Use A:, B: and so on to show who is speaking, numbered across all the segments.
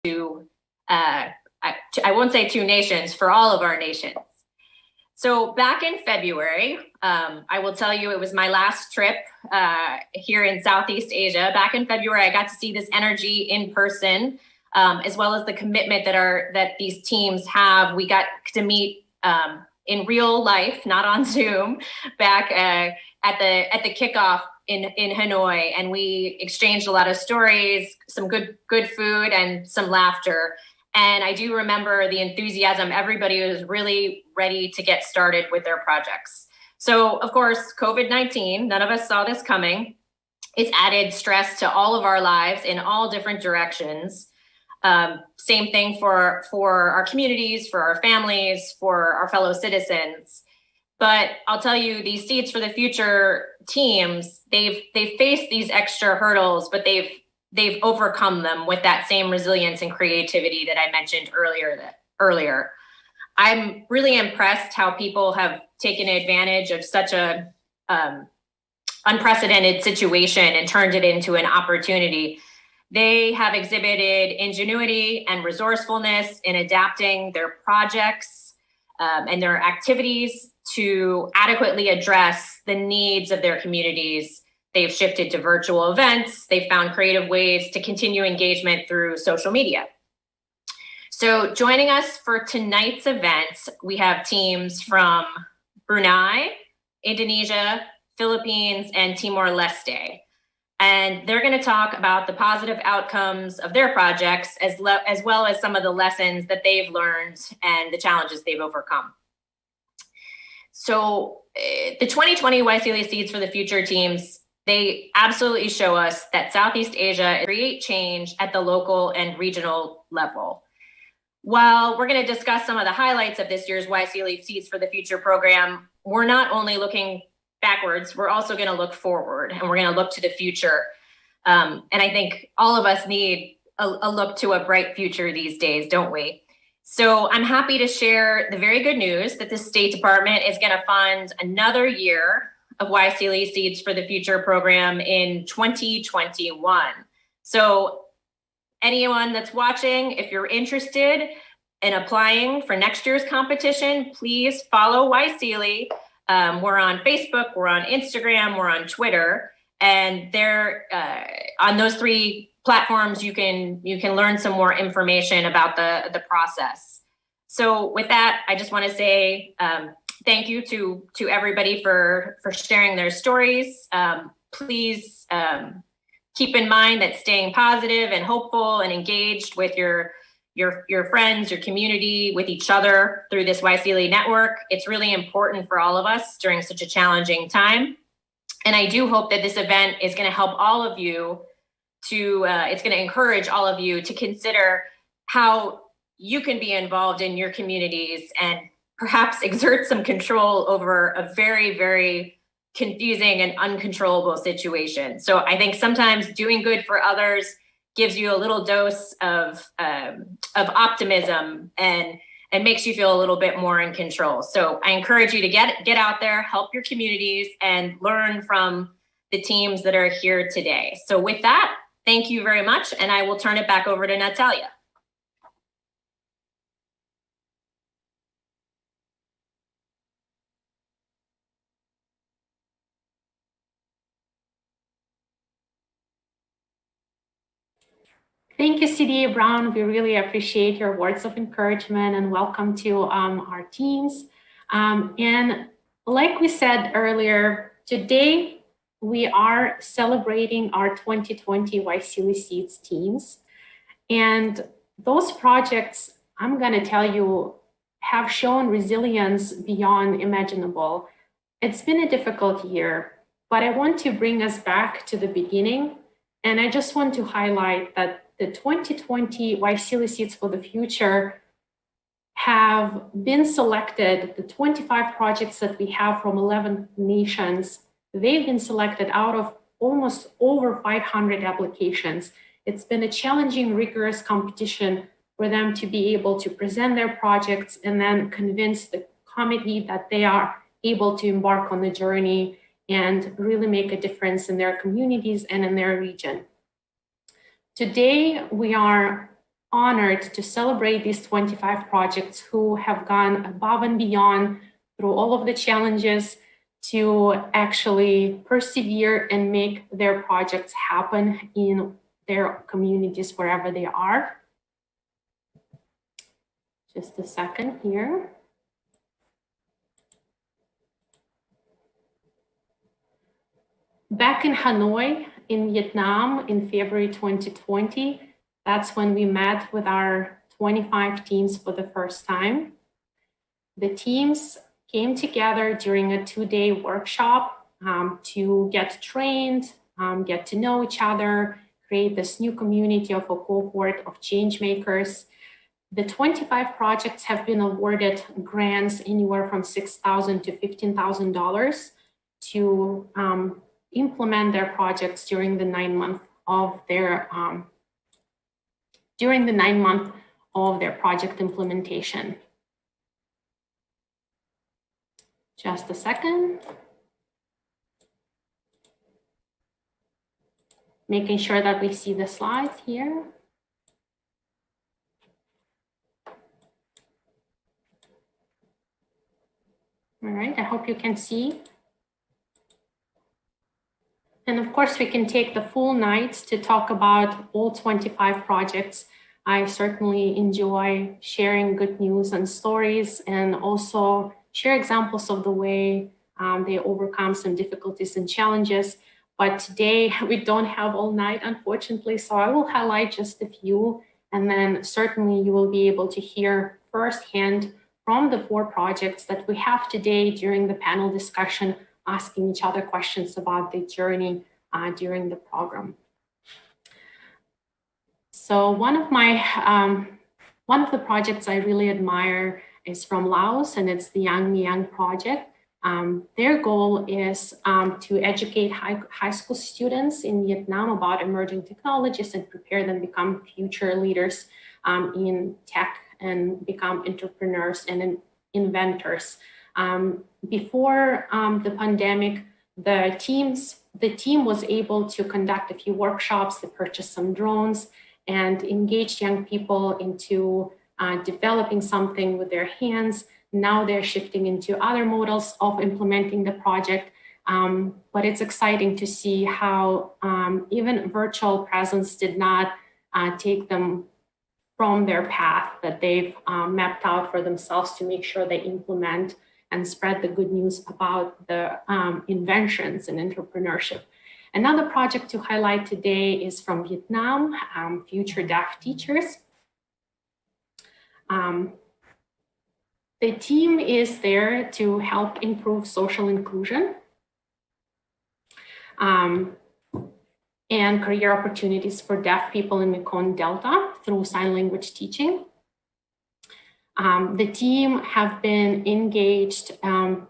A: to, I won't say 2 nations, for all of our nations. So back in February, I will tell you it was my last trip here in Southeast Asia. Back in February, I got to see this energy in person, as well as the commitment that these teams have. We got to meet in real life, not on Zoom, back at the kickoff in Hanoi, and we exchanged a lot of stories, some good food, and some laughter. And I do remember the enthusiasm. Everybody was really ready to get started with their projects. So, of course, COVID-19, none of us saw this coming. It's added stress to all of our lives in all different directions. Same thing for our communities, for our families, for our fellow citizens. But I'll tell you, these Seeds for the Future teams, they've faced these extra hurdles, but they've overcome them with that same resilience and creativity that I mentioned earlier. I'm really impressed how people have taken advantage of such a unprecedented situation and turned it into an opportunity. They have exhibited ingenuity and resourcefulness in adapting their projects and their activities to adequately address the needs of their communities. They've shifted to virtual events. They've found creative ways to continue engagement through social media. So joining us for tonight's event, we have teams from Brunei, Indonesia, Philippines, and Timor-Leste. And they're going to talk about the positive outcomes of their projects, as well as some of the lessons that they've learned and the challenges they've overcome. So the 2020 YSEALI Seeds for the Future teams, they absolutely show us that Southeast Asia create change at the local and regional level. While we're going to discuss some of the highlights of this year's YSEALI Seeds for the Future program, we're not only looking backwards, we're also going to look forward, and we're going to look to the future. And I think all of us need a look to a bright future these days, don't we? So I'm happy to share the very good news that the State Department is going to fund another year of YSEALI Seeds for the Future program in 2021. So anyone that's watching, if you're interested in applying for next year's competition, please follow YSEALI. We're on Facebook, we're on Instagram, we're on Twitter, and there on those 3 platforms you can learn some more information about the process. So with that, I just want to say thank you to everybody for sharing their stories. Please keep in mind that staying positive and hopeful and engaged with your friends, your community, with each other through this YSEALI network, it's really important for all of us during such a challenging time. And I do hope that this event is going to help all of you it's going to encourage all of you to consider how you can be involved in your communities and perhaps exert some control over a very, very confusing and uncontrollable situation. So I think sometimes doing good for others gives you a little dose of optimism and makes you feel a little bit more in control. So I encourage you to get out there, help your communities, and learn from the teams that are here today. So with that, thank you very much, and I will turn it back over to Natalia.
B: Thank you, CD Brown. We really appreciate your words of encouragement, and welcome to our teams. And like we said earlier, today we are celebrating our 2020 YSEALI Seeds teams. And those projects, I'm going to tell you, have shown resilience beyond imaginable. It's been a difficult year, but I want to bring us back to the beginning. And I just want to highlight that the 2020 YSEALI Seeds for the Future have been selected. The 25 projects that we have from 11 nations, they've been selected out of almost over 500 applications. It's been a challenging, rigorous competition for them to be able to present their projects and then convince the committee that they are able to embark on the journey and really make a difference in their communities and in their region. Today, we are honored to celebrate these 25 projects who have gone above and beyond through all of the challenges to actually persevere and make their projects happen in their communities wherever they are. Just a second here. Back in Hanoi, in Vietnam, in February 2020, that's when we met with our 25 teams for the first time. The teams came together during a 2-day workshop to get trained, get to know each other, create this new community of a cohort of change makers. The 25 projects have been awarded grants anywhere from $6,000 to $15,000 to implement their projects during the 9 month of their project implementation. Just a second. Making sure that we see the slides here. All right, I hope you can see. And of course, we can take the full night to talk about all 25 projects. I certainly enjoy sharing good news and stories, and also share examples of the way they overcome some difficulties and challenges. But today we don't have all night, unfortunately, so I will highlight just a few, and then certainly you will be able to hear firsthand from the 4 projects that we have today during the panel discussion, asking each other questions about the journey during the program. So one of the projects I really admire is from Laos, and it's the Young Me Young project. Their goal is to educate high school students in Vietnam about emerging technologies and prepare them to become future leaders in tech and become entrepreneurs and inventors. Before the pandemic, the team was able to conduct a few workshops, to purchase some drones, and engage young people into developing something with their hands. Now they're shifting into other models of implementing the project. But it's exciting to see how even virtual presence did not take them from their path that they've mapped out for themselves to make sure they implement and spread the good news about the inventions and entrepreneurship. Another project to highlight today is from Vietnam, Future Deaf Teachers. The team is there to help improve social inclusion and career opportunities for deaf people in Mekong Delta through sign language teaching. The team have been engaged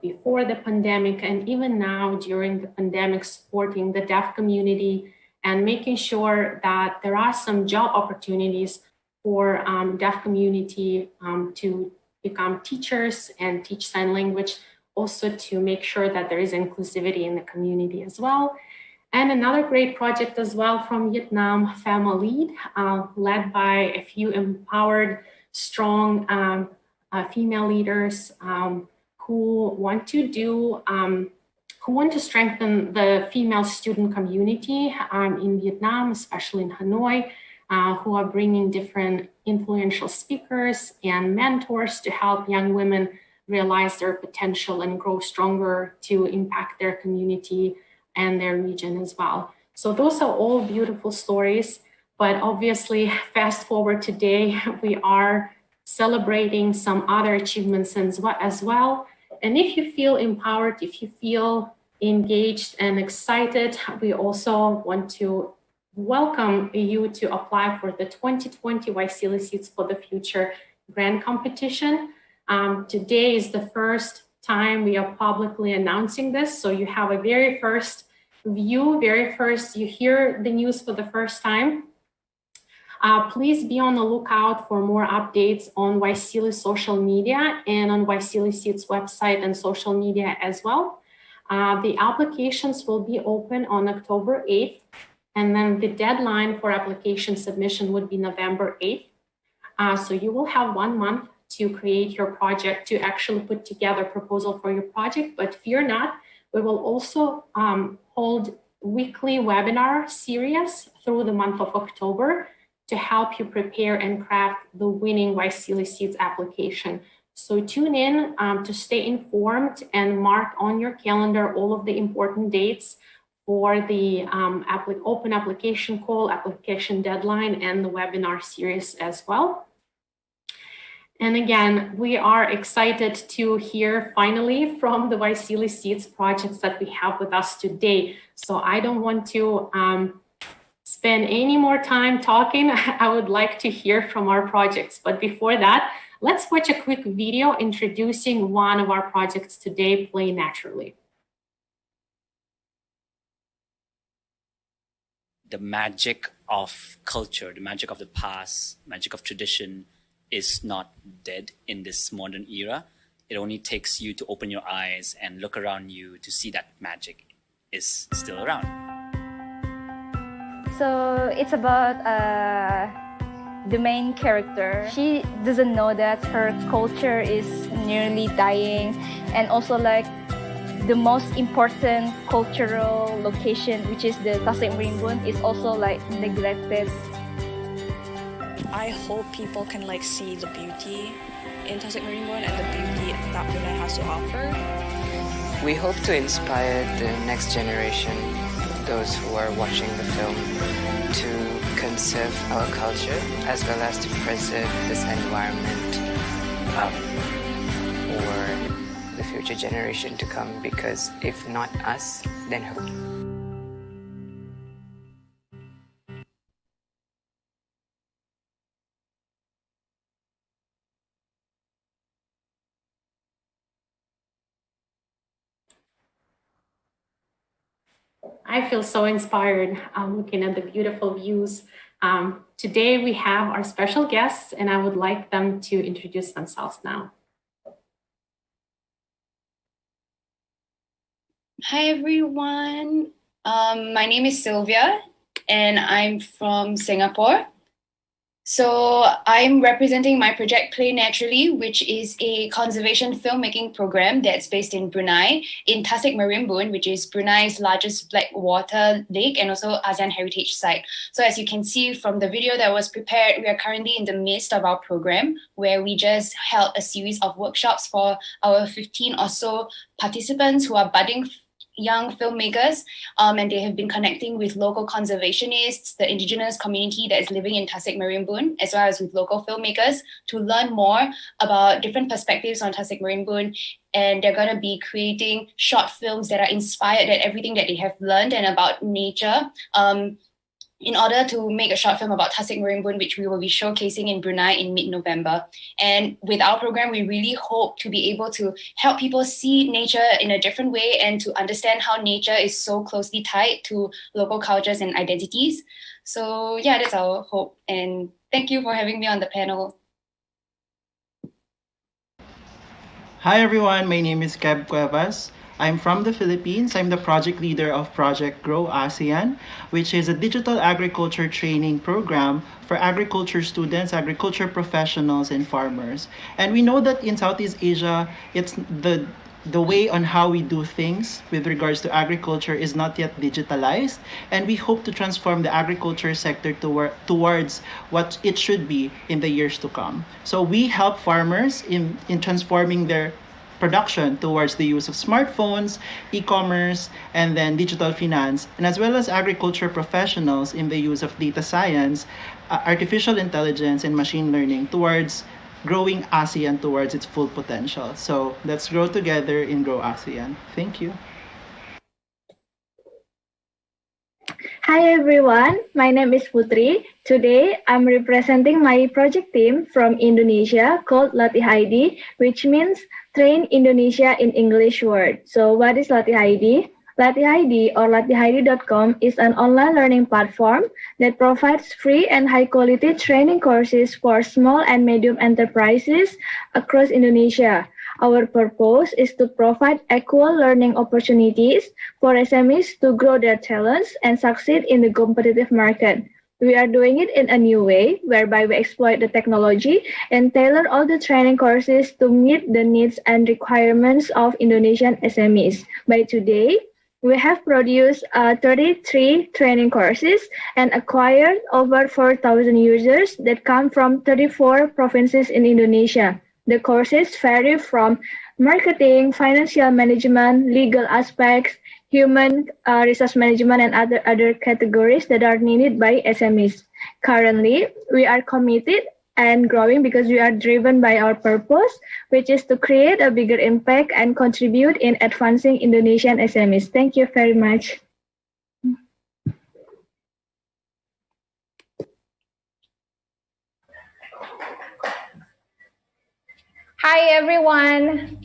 B: before the pandemic and even now during the pandemic, supporting the deaf community and making sure that there are some job opportunities for deaf community to become teachers and teach sign language, also to make sure that there is inclusivity in the community as well. And another great project as well from Vietnam, Family Lead, led by a few empowered, strong female leaders who want to strengthen the female student community in Vietnam, especially in Hanoi, who are bringing different influential speakers and mentors to help young women realize their potential and grow stronger to impact their community and their region as well. So those are all beautiful stories, but obviously fast forward today, we are celebrating some other achievements as well. And if you feel empowered, if you feel engaged and excited, we also want to welcome you to apply for the 2020 YSEALI Seeds for the Future grant competition. Today is the first time we are publicly announcing this, so you have a very first view, you hear the news for the first time. Please be on the lookout for more updates on YSEALI social media and on YSEALI Seeds website and social media as well. The applications will be open on October 8th, and then the deadline for application submission would be November 8th. So you will have 1 month to create your project, to actually put together a proposal for your project. But fear not, we will also hold weekly webinar series through the month of October to help you prepare and craft the winning YSEALI Seeds application. So tune in to stay informed and mark on your calendar all of the important dates for the open application call, application deadline, and the webinar series as well. And again, we are excited to hear finally from the YSEALI Seeds projects that we have with us today. So I don't want to spend any more time talking. I would like to hear from our projects. But before that, let's watch a quick video introducing one of our projects today, Play Naturally.
C: The magic of culture, the magic of the past, magic of tradition is not dead in this modern era. It only takes you to open your eyes and look around you to see that magic is still around.
D: So it's about the main character. She doesn't know that her culture is nearly dying, and also like the most important cultural location, which is the Tasik Merimbun, is also like neglected.
E: I hope people can like see the beauty in Tasik Merimbun and the beauty that Brunei has to offer.
F: We hope to inspire the next generation, those who are watching the film, to conserve our culture as well as to preserve this environment for the future generation to come, because if not us, then who?
B: I feel so inspired looking at the beautiful views. Today we have our special guests, and I would like them to introduce themselves now.
G: Hi everyone, my name is Sylvia and I'm from Singapore. So I'm representing my project Play Naturally, which is a conservation filmmaking program that's based in Brunei, in Tasik Merimbun, which is Brunei's largest black water lake and also ASEAN heritage site. So as you can see from the video that was prepared, we are currently in the midst of our program, where we just held a series of workshops for our 15 or so participants who are budding young filmmakers, and they have been connecting with local conservationists, the indigenous community that is living in Tasik Merimbun, as well as with local filmmakers, to learn more about different perspectives on Tasik Merimbun. And they're going to be creating short films that are inspired at everything that they have learned and about nature, in order to make a short film about Tasik Merimbun, which we will be showcasing in Brunei in mid-November. And with our program, we really hope to be able to help people see nature in a different way and to understand how nature is so closely tied to local cultures and identities. So yeah, that's our hope. And thank you for having me on the panel.
H: Hi everyone, my name is Keb Cuevas. I'm from the Philippines. I'm the project leader of Project Grow ASEAN, which is a digital agriculture training program for agriculture students, agriculture professionals, and farmers. And we know that in Southeast Asia, it's the way on how we do things with regards to agriculture is not yet digitalized, and we hope to transform the agriculture sector towards what it should be in the years to come. So we help farmers in transforming their production towards the use of smartphones, e-commerce, and then digital finance, and as well as agriculture professionals in the use of data science, artificial intelligence, and machine learning towards growing ASEAN towards its full potential. So let's grow together in Grow ASEAN. Thank you.
I: Hi everyone, my name is Putri. Today I'm representing my project team from Indonesia called Latih ID, which means Train Indonesia in English word. So what is Latih ID? Latih ID or latihid.com is an online learning platform that provides free and high quality training courses for small and medium enterprises across Indonesia. Our purpose is to provide equal learning opportunities for SMEs to grow their talents and succeed in the competitive market. We are doing it in a new way, whereby we exploit the technology and tailor all the training courses to meet the needs and requirements of Indonesian SMEs. By today, we have produced 33 training courses and acquired over 4,000 users that come from 34 provinces in Indonesia. The courses vary from marketing, financial management, legal aspects, human resource management, and other categories that are needed by SMEs. Currently, we are committed and growing because we are driven by our purpose, which is to create a bigger impact and contribute in advancing Indonesian SMEs. Thank you very much.
J: Hi everyone.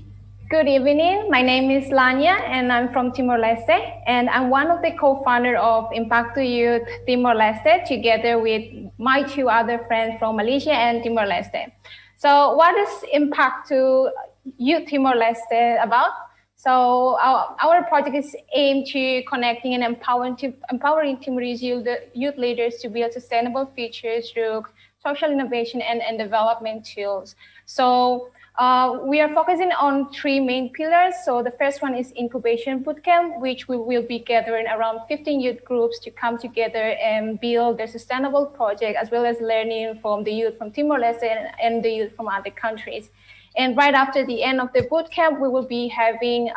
J: Good evening. My name is Lanya and I'm from Timor-Leste, and I'm one of the co-founder of Impacto Youth Timor-Leste together with my two other friends from Malaysia and Timor-Leste. So what is Impacto Youth Timor-Leste about? So our project is aimed to connecting and empowering Timorese youth leaders to build sustainable futures through social innovation and development tools. So we are focusing on three main pillars. So the first one is incubation bootcamp, which we will be gathering around 15 youth groups to come together and build a sustainable project, as well as learning from the youth from Timor-Leste and the youth from other countries. And right after the end of the bootcamp, we will be having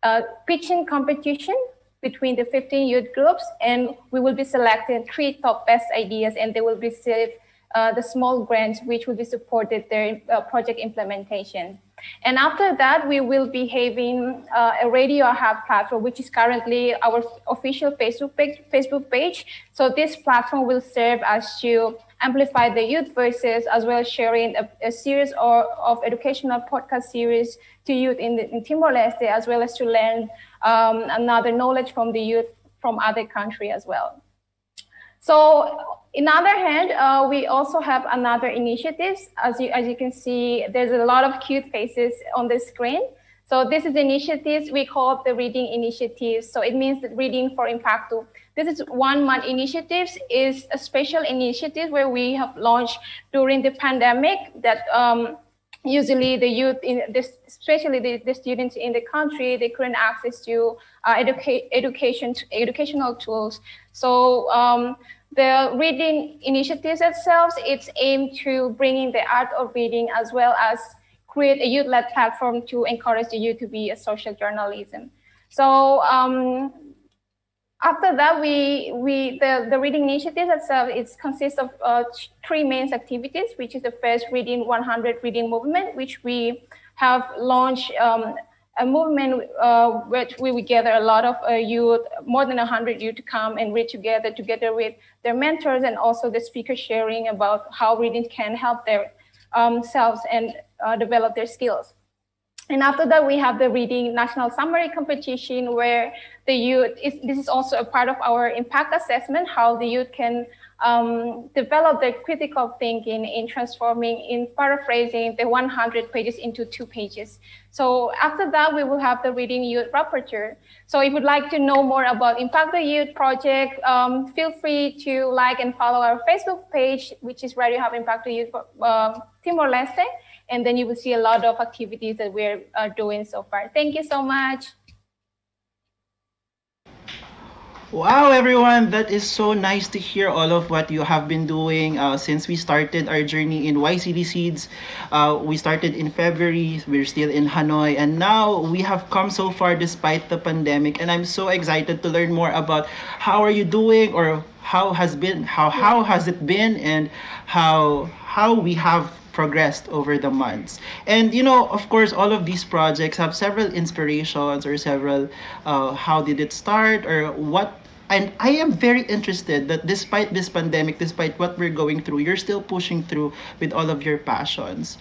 J: a pitching competition between the 15 youth groups, and we will be selecting 3 top best ideas, and they will receive the small grants, which will be supported their project implementation. And after that, we will be having a Radio Hub platform, which is currently our official Facebook page. So this platform will serve as to amplify the youth voices, as well as sharing a series of educational podcast series to youth in Timor-Leste, as well as to learn another knowledge from the youth from other countries as well. So, in other hand, we also have another initiatives. As you can see, there's a lot of cute faces on the screen. So this is initiatives we call the reading initiatives. So it means that reading for Impacto. This is 1 month initiatives, is a special initiative where we have launched during the pandemic that usually the youth, especially the students in the country, they couldn't access to educational tools. So the reading initiatives itself, it's aimed to bringing the art of reading, as well as create a youth-led platform to encourage the youth to be a social journalism. So after that, the reading initiative itself, it consists of 3 main activities, which is the first Reading 100 reading movement, which we have launched a movement which we would gather a lot of youth, more than 100 youth to come and read together with their mentors, and also the speaker sharing about how reading can help their selves and develop their skills. And after that, we have the Reading National Summary Competition, where the youth, this is also a part of our impact assessment, how the youth can develop their critical thinking in transforming, in paraphrasing the 100 pages into 2 pages. So after that, we will have the Reading Youth Rapporteur. So if you'd like to know more about Impacto Youth Project, feel free to like and follow our Facebook page, which is Radio Hub Impacto Youth Timor-Leste. And then you will see a lot of activities that we're doing so far. Thank you so much.
H: Wow, everyone, that is so nice to hear all of what you have been doing since we started our journey in YSEALI Seeds. We started in February, we're still in Hanoi, and now we have come so far despite the pandemic. And I'm so excited to learn more about how are you doing, or how has it been, and how we have progressed over the months. And of course, all of these projects have several inspirations, or several how did it start, or what. And I am very interested that despite this pandemic, despite what we're going through, you're still pushing through with all of your passions.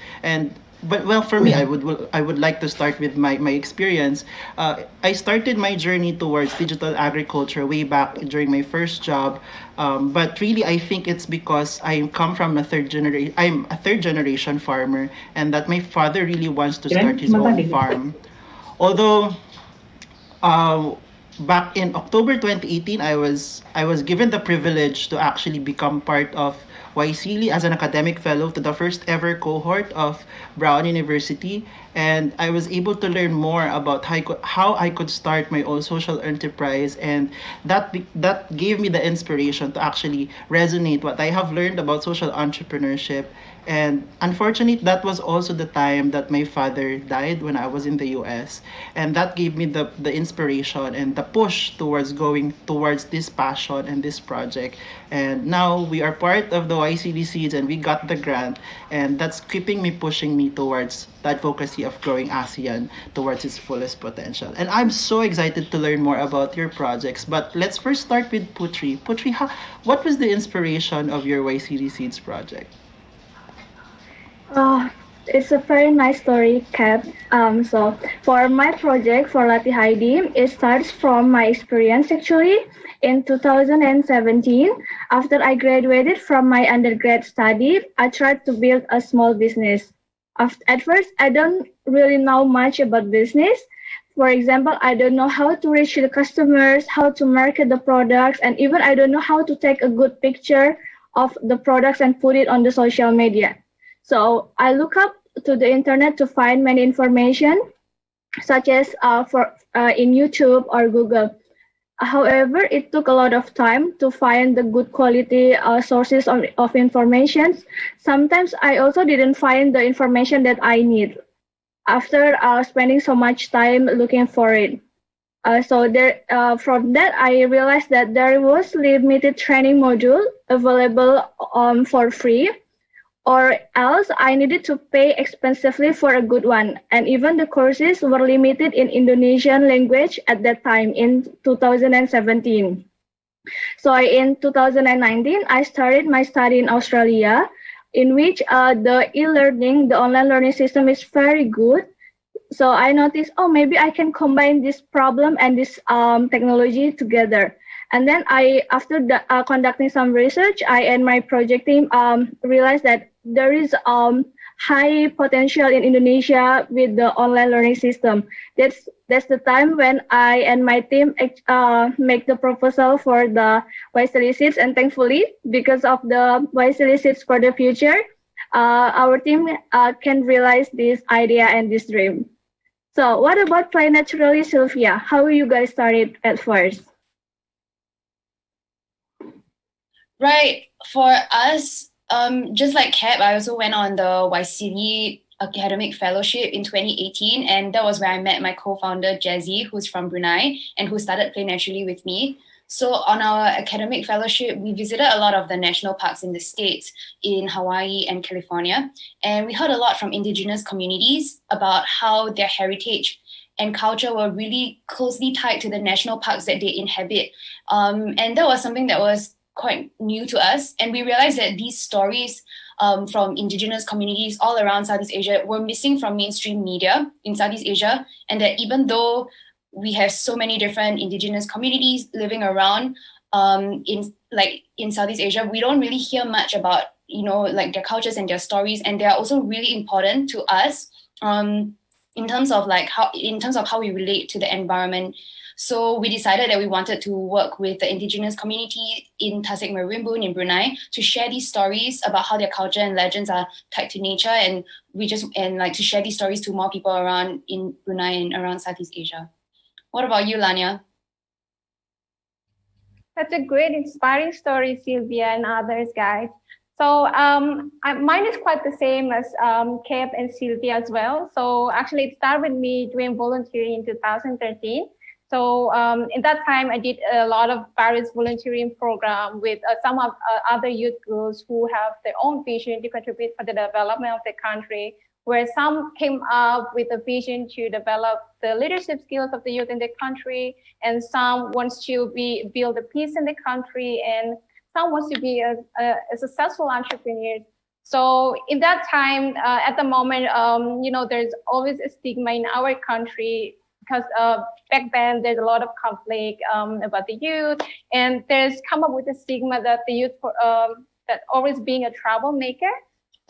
H: But for me, I would like to start with my experience. I started my journey towards digital agriculture way back during my first job. But really, I think it's because I come from I'm a third generation farmer, and that my father really wants to start his own farm. Although back in October 2018, I was given the privilege to actually become part of YSEALI as an academic fellow to the first ever cohort of Brown University, and I was able to learn more about how I could start my own social enterprise, and that gave me the inspiration to actually resonate what I have learned about social entrepreneurship. And unfortunately, that was also the time that my father died when I was in the US. And that gave me the inspiration and the push towards going towards this passion and this project. And now we are part of the YCD Seeds and we got the grant. And that's keeping me pushing me towards the advocacy of growing ASEAN towards its fullest potential. And I'm so excited to learn more about your projects. But let's first start with Putri. Putri, what was the inspiration of your YCD Seeds project?
I: It's a very nice story, Kat. So for my project for Latih ID, it starts from my experience actually. In 2017, after I graduated from my undergrad study, I tried to build a small business. At first, I don't really know much about business. For example, I don't know how to reach the customers, how to market the products, and even I don't know how to take a good picture of the products and put it on the social media. So I look up to the internet to find many information, such as in YouTube or Google. However, it took a lot of time to find the good quality sources of information. Sometimes I also didn't find the information that I need after spending so much time looking for it. From that, I realized that there was limited training module available for free, or else I needed to pay expensively for a good one. And even the courses were limited in Indonesian language at that time in 2017. So in 2019, I started my study in Australia, in which the e-learning, the online learning system is very good. So I noticed, oh, maybe I can combine this problem and this technology together. And then after conducting some research, I and my project team realized that there is high potential in Indonesia with the online learning system. That's the time when I and my team make the proposal for the YSEALI Seeds, and thankfully, because of the YSEALI Seeds for the future, our team can realize this idea and this dream. So what about Play Naturally, Sylvia? How you guys started at first?
G: Right. For us, just like Cap, I also went on the YSEALI Academic Fellowship in 2018, and that was where I met my co-founder, Jazzy, who's from Brunei, and who started Play Naturally with me. So on our academic fellowship, we visited a lot of the national parks in the States, in Hawaii and California, and we heard a lot from indigenous communities about how their heritage and culture were really closely tied to the national parks that they inhabit. And that was something that was quite new to us, and we realized that these stories from indigenous communities all around Southeast Asia were missing from mainstream media in Southeast Asia, and that even though we have so many different indigenous communities living around in Southeast Asia, we don't really hear much about like their cultures and their stories, and they are also really important to us in terms of how we relate to the environment. So we decided that we wanted to work with the indigenous community in Tasik Merimbun in Brunei to share these stories about how their culture and legends are tied to nature, and to share these stories to more people around in Brunei and around Southeast Asia. What about you, Lanya?
J: That's a great, inspiring story, Sylvia and others, guys. So mine is quite the same as Kep and Sylvia as well. So actually, it started with me doing volunteering in 2013. So in that time, I did a lot of various volunteering programs with some of other youth groups who have their own vision to contribute for the development of the country, where some came up with a vision to develop the leadership skills of the youth in the country, and some wants to build the peace in the country, and some wants to be a successful entrepreneur. So in that time, at the moment, there's always a stigma in our country, because back then there's a lot of conflict about the youth, and there's come up with a stigma that the youth that always being a troublemaker.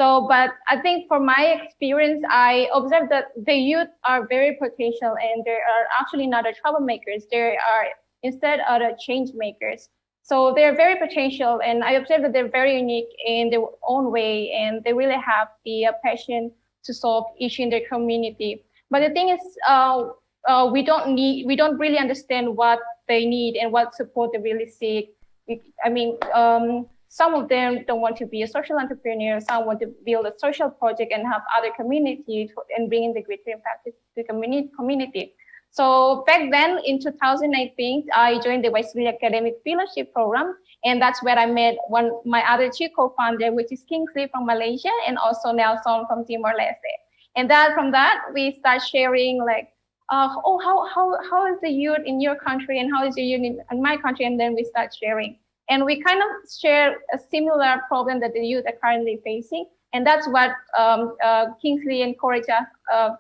J: So, but I think from my experience, I observed that the youth are very potential and they are actually not the troublemakers. They are instead are the change makers. So they're very potential, and I observed that they're very unique in their own way, and they really have the passion to solve issue in their community. But the thing is, we don't really understand what they need and what support they really seek. Some of them don't want to be a social entrepreneur. Some want to build a social project and help other communities and bring in the greater impact to the community. So back then in 2019, I joined the YSEALI Academic Fellowship Program, and that's where I met my other two co-founders, which is Kingsley from Malaysia and also Nelson from Timor-Leste. And from that, we start sharing how is the youth in your country and how is the youth in my country, and then we start sharing. And we kind of share a similar problem that the youth are currently facing, and that's what Kingsley encouraged us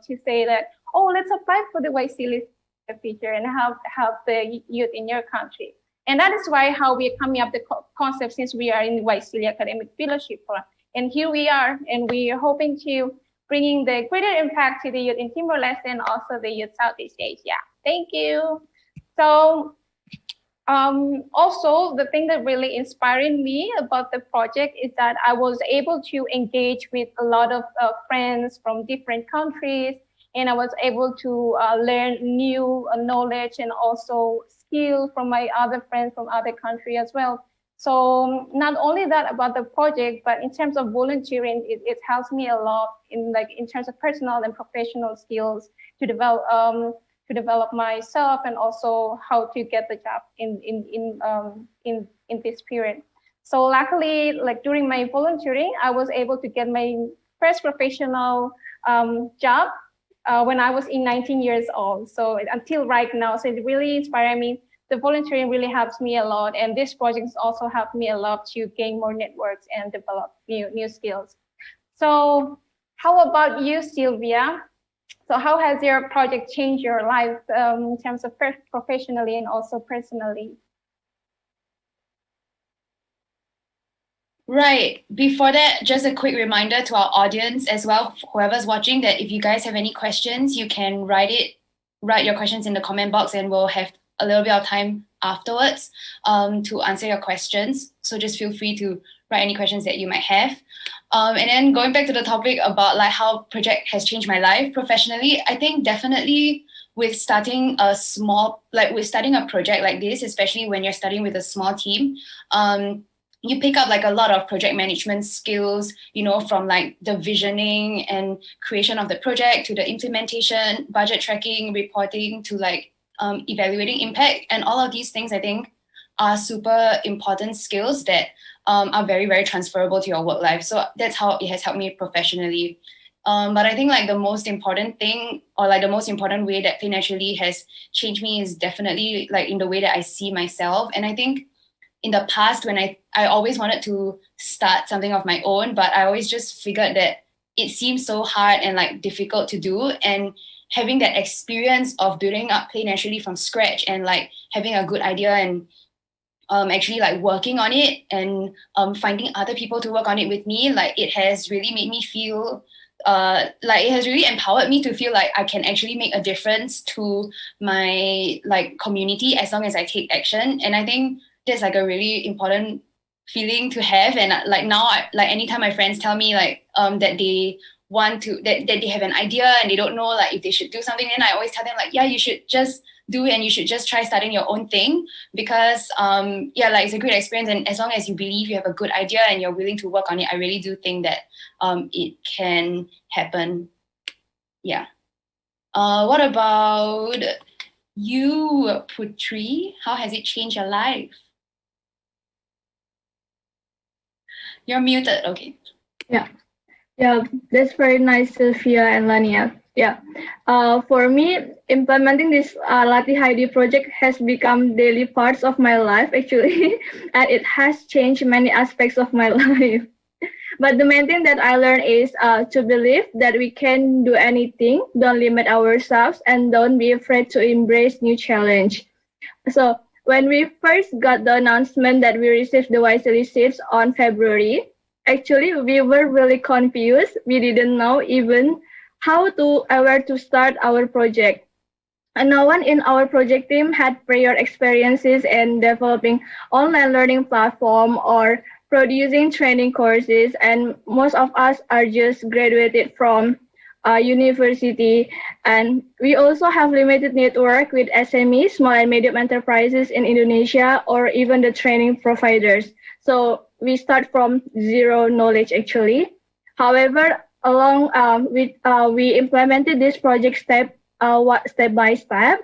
J: to say that, let's apply for the YSEALI feature and help the youth in your country. And that is how we are coming up the concept, since we are in the YSEALI Academic Fellowship Program. And here we are, and we are hoping to bringing the greater impact to the youth in Timor-Leste and also the youth Southeast Asia. Thank you. So also the thing that really inspired me about the project is that I was able to engage with a lot of friends from different countries, and I was able to learn new knowledge and also skills from my other friends from other countries as well. So not only that about the project, but in terms of volunteering, it helps me a lot in terms of personal and professional skills to develop myself, and also how to get the job in this period. So luckily, during my volunteering, I was able to get my first professional job when I was 19 years old. So until right now, so it really inspired me. The volunteering really helps me a lot, and this project also helped me a lot to gain more networks and develop new skills. So how about you, Sylvia? So how has your project changed your life in terms of professionally and also personally?
G: Right. Before that, just a quick reminder to our audience as well, whoever's watching, that if you guys have any questions, you can write your questions in the comment box, and we'll have a little bit of time afterwards to answer your questions. So just feel free to write any questions that you might have. And then going back to the topic about how project has changed my life professionally, I think definitely with starting a project like this, especially when you're starting with a small team, you pick up a lot of project management skills, from the visioning and creation of the project to the implementation, budget tracking, reporting, to evaluating impact. And all of these things, I think, are super important skills that are very, very transferable to your work life. So that's how it has helped me professionally. But I think the most important thing, or the most important way that Play Naturally has changed me is definitely in the way that I see myself. And I think in the past, when I always wanted to start something of my own, but I always just figured that it seems so hard and difficult to do. And having that experience of building up Play Naturally from scratch and having a good idea and actually working on it and finding other people to work on it with me, it has really made me feel it has really empowered me to feel I can actually make a difference to my community as long as I take action. And I think that's a really important feeling to have. And now anytime my friends tell me that they want to, that they have an idea and they don't know if they should do something, then I always tell them yeah, you should just do it, and you should just try starting your own thing, because it's a great experience. And as long as you believe you have a good idea and you're willing to work on it, I really do think that it can happen. Yeah. What about you, Putri? How has it changed your life? You're muted. Okay.
I: Yeah, that's very nice, Sylvia and Lania. Yeah, for me, implementing this Latih ID project has become daily parts of my life, actually, and it has changed many aspects of my life. But the main thing that I learned is to believe that we can do anything, don't limit ourselves, and don't be afraid to embrace new challenge. So when we first got the announcement that we received the YSEALI Seeds on February, Actually, we were really confused. We didn't know even where to start our project. And no one in our project team had prior experiences in developing online learning platform or producing training courses, and most of us are just graduated from university, and we also have limited network with SMEs, small and medium enterprises in Indonesia, or even the training providers. So we start from zero knowledge actually. However, along we implemented this project step by step,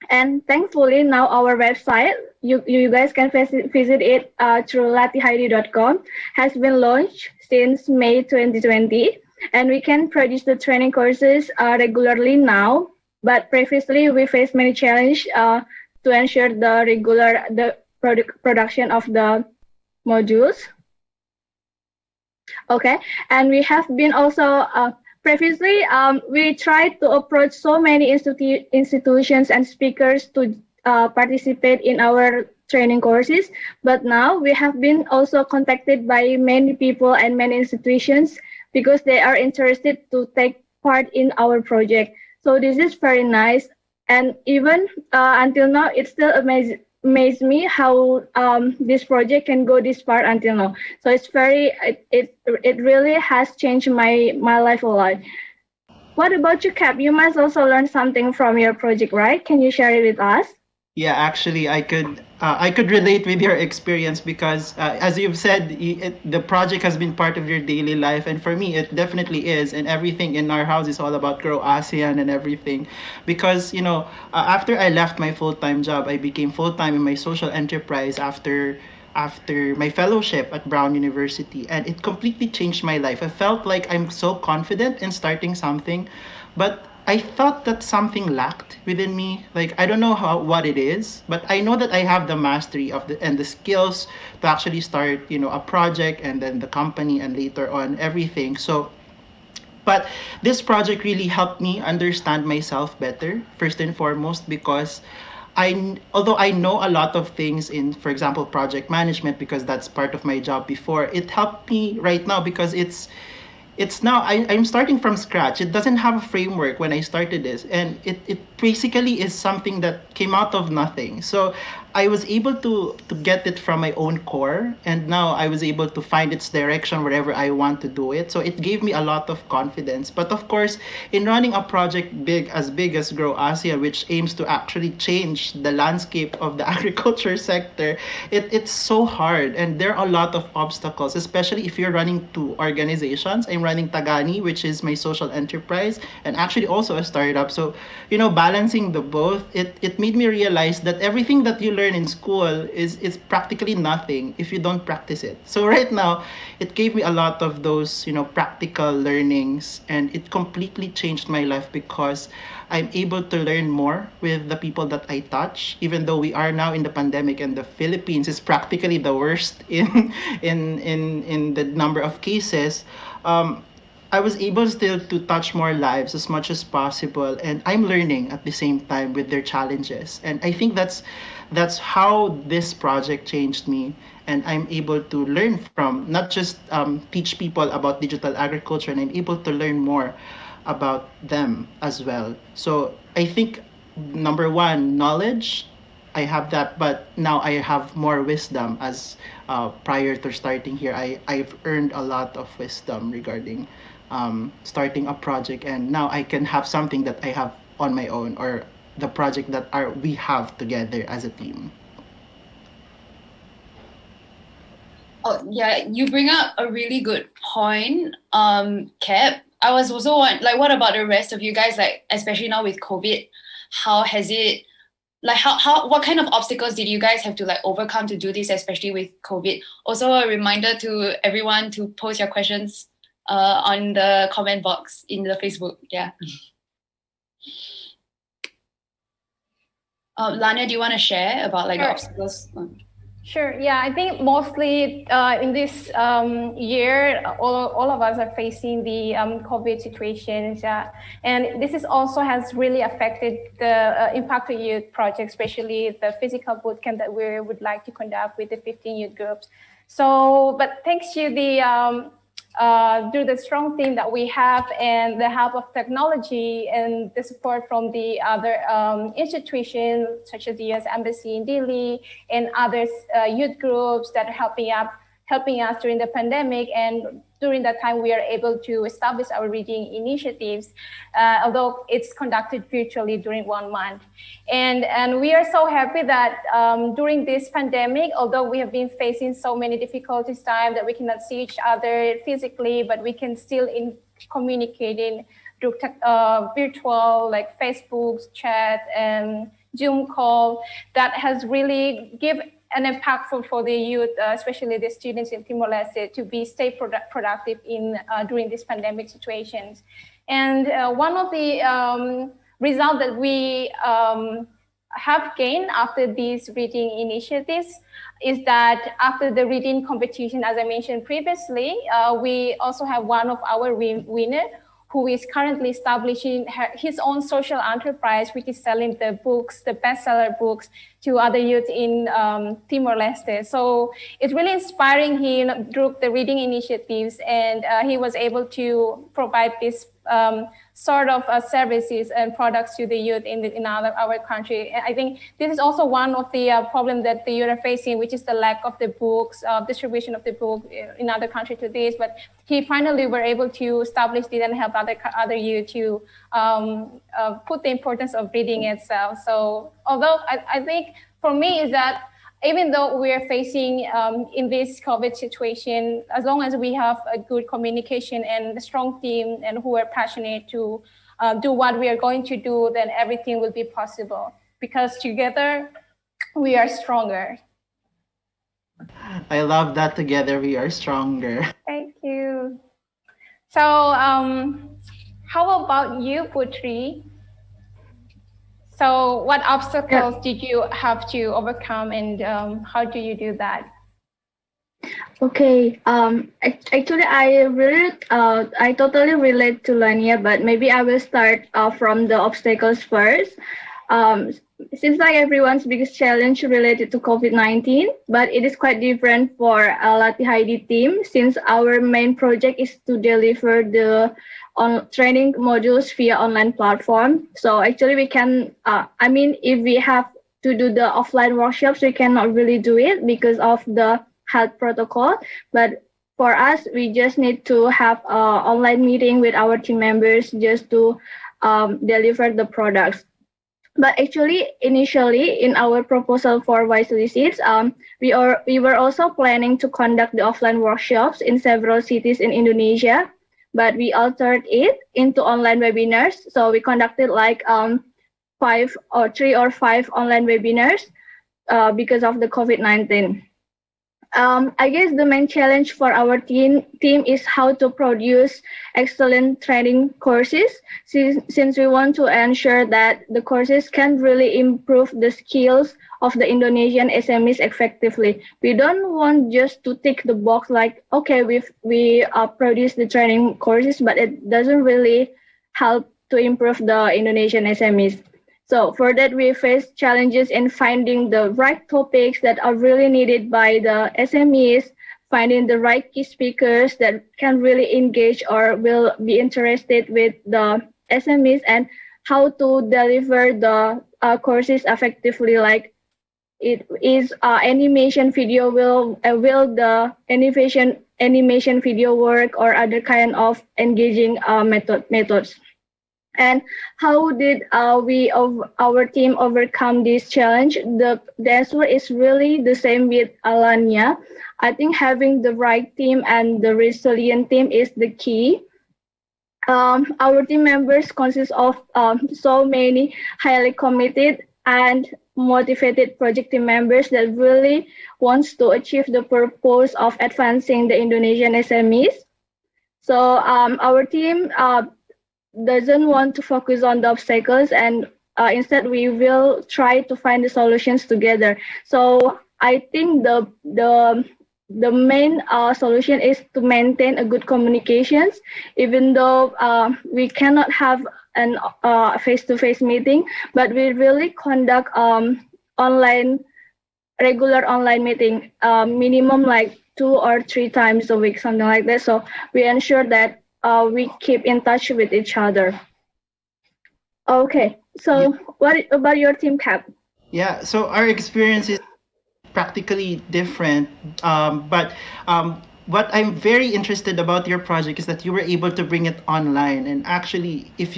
I: and thankfully now our website, you guys can visit it through latihaidi.com, has been launched since May 2020, and we can produce the training courses regularly now. But previously we faced many challenges to ensure the production of the modules. Okay, and we have been also previously we tried to approach so many institutions and speakers to participate in our training courses, but now we have been also contacted by many people and many institutions because they are interested to take part in our project. So this is very nice, and even until now it still amazes me how this project can go this far until now. So it really has changed my life a lot. What about you, Cap? You must also learn something from your project, right? Can you share it with us?
H: Yeah, actually, I could relate with your experience because, as you've said, the project has been part of your daily life, and for me, it definitely is. And everything in our house is all about Grow ASEAN and everything, because after I left my full-time job, I became full-time in my social enterprise after my fellowship at Brown University, and it completely changed my life. I felt like I'm so confident in starting something, but I thought that something lacked within me. Like, I don't know what it is, but I know that I have the mastery and the skills to actually start, a project, and then the company, and later on everything. So, but this project really helped me understand myself better, first and foremost, because although I know a lot of things in, for example, project management, because that's part of my job before, it helped me right now because it's now I'm starting from scratch. It doesn't have a framework when I started this, and it basically is something that came out of nothing. So I was able to get it from my own core, and now I was able to find its direction wherever I want to do it. So it gave me a lot of confidence. But of course, in running a project big as Grow ASEAN, which aims to actually change the landscape of the agriculture sector, it's so hard, and there are a lot of obstacles, especially if you're running two organizations. I'm running Tagani, which is my social enterprise, and actually also a startup. So, balancing the both, it made me realize that everything that you learn in school is practically nothing if you don't practice it. So right now, it gave me a lot of those, practical learnings, and it completely changed my life because I'm able to learn more with the people that I touch, even though we are now in the pandemic and the Philippines is practically the worst in the number of cases. I was able still to touch more lives as much as possible, and I'm learning at the same time with their challenges. And I think that's how this project changed me, and I'm able to learn from, not just teach people about digital agriculture, and I'm able to learn more about them as well. So I think number one, knowledge, I have that, but now I have more wisdom. As prior to starting here, I've earned a lot of wisdom regarding starting a project, and now I can have something that I have on my own, or the project that we have together as a team.
G: Oh yeah, you bring up a really good point, Cap. I was also what about the rest of you guys? Like, especially now with COVID, how has it? Like, what kind of obstacles did you guys have to overcome to do this, especially with COVID? Also, a reminder to everyone to post your questions on the comment box in the Facebook. Yeah. Lania, do you want to share about the obstacles?
J: Sure. Yeah, I think mostly in this year, all of us are facing the COVID situations, and this is also has really affected the Impact to Youth project, especially the physical bootcamp that we would like to conduct with the 15 youth groups. So, but thanks to the strong team that we have and the help of technology and the support from the other institutions such as the U.S. Embassy in Delhi and other youth groups that are helping us during the pandemic, and during that time we are able to establish our reading initiatives, although it's conducted virtually during 1 month. And we are so happy that during this pandemic, although we have been facing so many difficulties time that we cannot see each other physically, but we can still communicating through virtual, like Facebook chat and Zoom call, that has really given and impactful for the youth, especially the students in Timor-Leste, to stay productive during these pandemic situations. And one of the results that we have gained after these reading initiatives is that after the reading competition, as I mentioned previously, we also have one of our winner who is currently establishing his own social enterprise, which is selling the books, the bestseller books, to other youth in Timor-Leste. So it's really inspiring him through the reading initiatives, and he was able to provide this sort of services and products to the youth in our country. And I think this is also one of the problems that the youth are facing, which is the lack of the books, distribution of the book in other countries to this. But he finally were able to establish this and help other youth to put the importance of reading itself. So although I think for me is that even though we are facing in this COVID situation, as long as we have a good communication and a strong team and who are passionate to do what we are going to do, then everything will be possible, because together we are stronger.
H: I love that, together we are stronger.
J: Thank you. So how about you, Putri? So what obstacles did you have to overcome, and how do you do that?
I: Okay. Actually, I totally relate to Lania, but maybe I will start from the obstacles first. Seems like everyone's biggest challenge related to COVID-19, but it is quite different for Latih ID team, since our main project is to deliver the training modules via online platform. So actually we can, if we have to do the offline workshops, we cannot really do it because of the health protocol. But for us, we just need to have an online meeting with our team members just to deliver the products. But actually, initially in our proposal for YSEALI Seeds, we were also planning to conduct the offline workshops in several cities in Indonesia, but we altered it into online webinars. So we conducted like 3 or 5 online webinars because of the COVID-19. I guess the main challenge for our team is how to produce excellent training courses, since we want to ensure that the courses can really improve the skills of the Indonesian SMEs effectively. We don't want just to tick the box like, okay, we produce the training courses, but it doesn't really help to improve the Indonesian SMEs. So for that, we face challenges in finding the right topics that are really needed by the SMEs, finding the right key speakers that can really engage or will be interested with the SMEs, and how to deliver the courses effectively. Like it is animation video, will the animation video work, or other kind of engaging methods. And how did our team overcome this challenge? The answer is really the same with Alania. I think having the right team and the resilient team is the key. Our team members consist of so many highly committed and motivated project team members that really wants to achieve the purpose of advancing the Indonesian SMEs. So our team doesn't want to focus on the obstacles, and instead we will try to find the solutions together. So I think the main solution is to maintain a good communications, even though we cannot have an face-to-face meeting, but we really conduct regular online meeting, minimum like 2 or 3 times a week, something like that. So we ensure that we keep in touch with each other. Okay, so what about your team, Cap?
H: Yeah, so our experience is practically different. But what I'm very interested about your project is that you were able to bring it online. And actually, if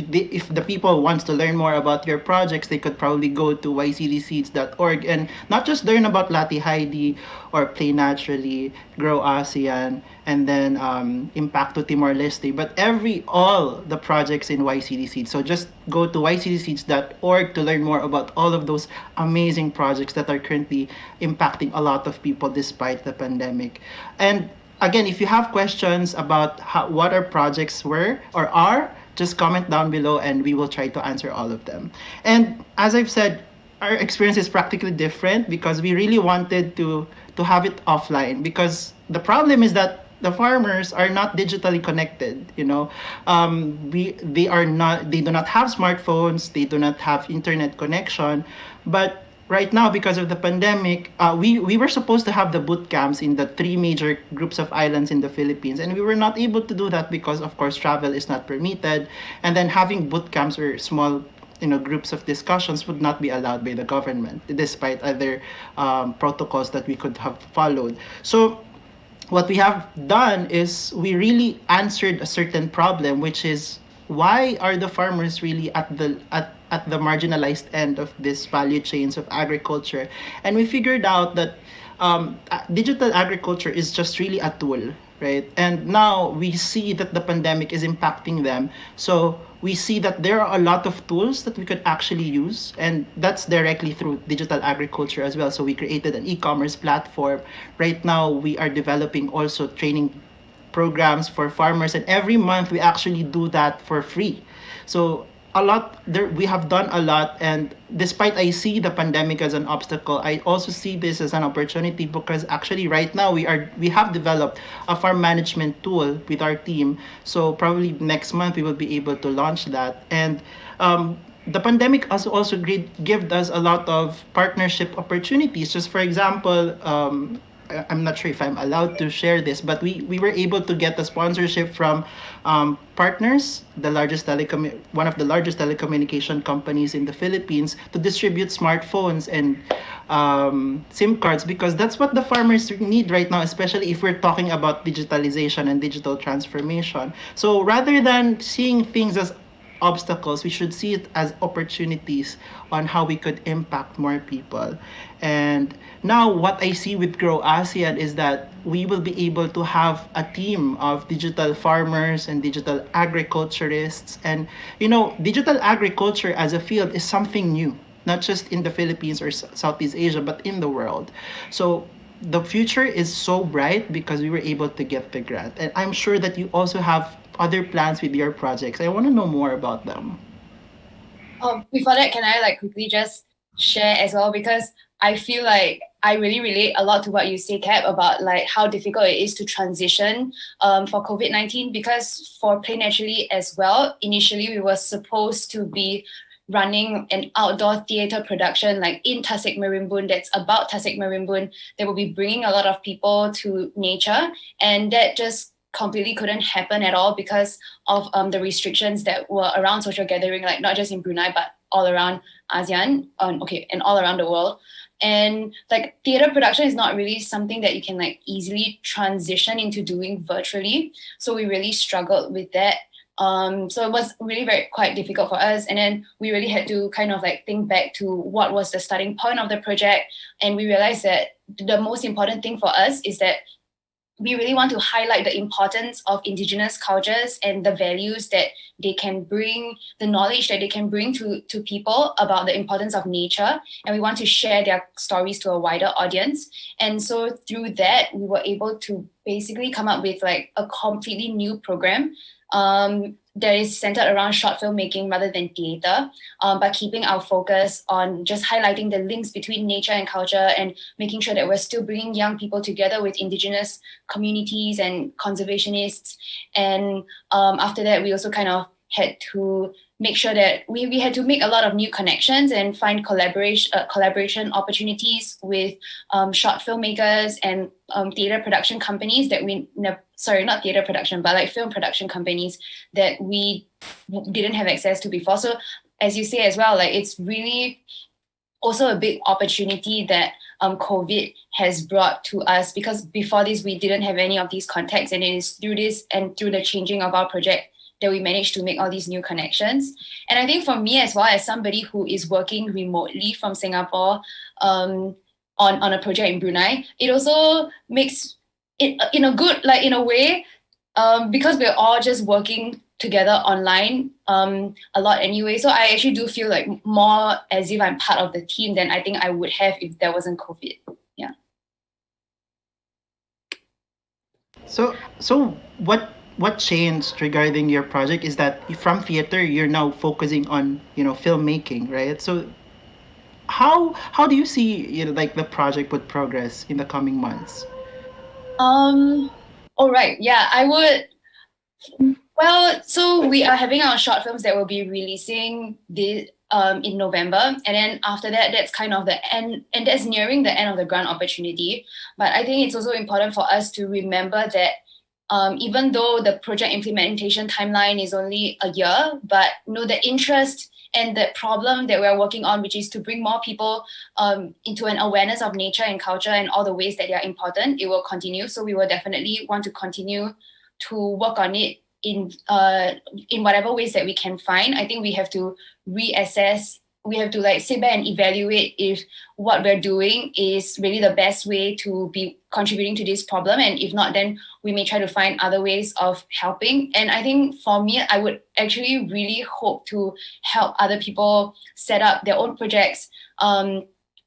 H: the people wants to learn more about your projects, they could probably go to YSEALISeeds.org and not just learn about Lati Heidi or Play Naturally, Grow ASEAN, and then Impact to Timor-Leste, but all the projects in YSEALI Seeds. So just go to YSEALISeeds.org to learn more about all of those amazing projects that are currently impacting a lot of people despite the pandemic. And again, if you have questions about what our projects were or are, just comment down below and we will try to answer all of them. And as I've said, our experience is practically different because we really wanted to have it offline, because the problem is that the farmers are not digitally connected. They do not have smartphones, they do not have internet connection. But right now, because of the pandemic, we were supposed to have the boot camps in the 3 major groups of islands in the Philippines, and we were not able to do that because, of course, travel is not permitted. And then having boot camps or small groups of discussions would not be allowed by the government, despite other protocols that we could have followed. So what we have done is we really answered a certain problem, which is, why are the farmers really at the marginalized end of this value chains of agriculture? And we figured out that digital agriculture is just really a tool, right? And now we see that the pandemic is impacting them. So we see that there are a lot of tools that we could actually use, and that's directly through digital agriculture as well. So we created an e-commerce platform. Right now, we are developing also training programs for farmers, and every month we actually do that for free. So we have done a lot, and despite I see the pandemic as an obstacle, I also see this as an opportunity, because actually right now we have developed a farm management tool with our team. So probably next month we will be able to launch that. And the pandemic has also given us a lot of partnership opportunities. Just for example, I'm not sure if I'm allowed to share this, but we were able to get a sponsorship from Partners, one of the largest telecommunication companies in the Philippines, to distribute smartphones and SIM cards, because that's what the farmers need right now, especially if we're talking about digitalization and digital transformation. So rather than seeing things as obstacles, we should see it as opportunities on how we could impact more people. And now what I see with Grow ASEAN is that we will be able to have a team of digital farmers and digital agriculturists. And digital agriculture as a field is something new, not just in the Philippines or Southeast Asia, but in the world. So the future is so bright because we were able to get the grant. And I'm sure that you also have other plans with your projects. I want to know more about them.
G: Before that, can I quickly just share as well, because I feel like I really relate a lot to what you say, Cap, about how difficult it is to transition for COVID-19, because for Play Naturally as well, initially we were supposed to be running an outdoor theatre production in Tasik Merimbun that's about Tasik Merimbun, that will be bringing a lot of people to nature, and that just completely couldn't happen at all because of the restrictions that were around social gathering, not just in Brunei but all around ASEAN, and all around the world. And theatre production is not really something that you can easily transition into doing virtually. So we really struggled with that. So it was really quite difficult for us. And then we really had to kind of think back to what was the starting point of the project. And we realized that the most important thing for us is that we really want to highlight the importance of Indigenous cultures and the values that they can bring, the knowledge that they can bring to people about the importance of nature. And we want to share their stories to a wider audience. And so through that, we were able to basically come up with a completely new program that is centered around short filmmaking rather than theatre, but keeping our focus on just highlighting the links between nature and culture and making sure that we're still bringing young people together with Indigenous communities and conservationists. And after that, we also kind of had to make sure that we had to make a lot of new connections and find collaboration opportunities with short filmmakers and theater production companies that not theater production, but like film production companies that we didn't have access to before. So as you say as well, like it's really also a big opportunity that COVID has brought to us, because before this we didn't have any of these contacts, and it is through this and through the changing of our project that we managed to make all these new connections. And I think for me as well, as somebody who is working remotely from Singapore on a project in Brunei, it also makes it in a way, because we're all just working together online a lot anyway. So I actually do feel like more as if I'm part of the team than I think I would have if there wasn't COVID. Yeah.
H: So what changed regarding your project is that from theater you're now focusing on filmmaking, right? So how do you see like the project would progress in the coming months?
G: All right. Yeah, I would. Well, so we are having our short films that will be releasing in November, and then after that, that's kind of the end, and that's nearing the end of the grant opportunity. But I think it's also important for us to remember that even though the project implementation timeline is only a year, but the interest and the problem that we're working on, which is to bring more people into an awareness of nature and culture and all the ways that they are important, it will continue. So we will definitely want to continue to work on it in whatever ways that we can find. I think we have to reassess. We have to sit back and evaluate if what we're doing is really the best way to be contributing to this problem. And if not, then we may try to find other ways of helping. And I think for me, I would actually really hope to help other people set up their own projects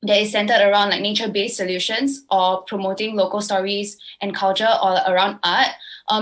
G: that is centered around nature-based solutions or promoting local stories and culture or around art.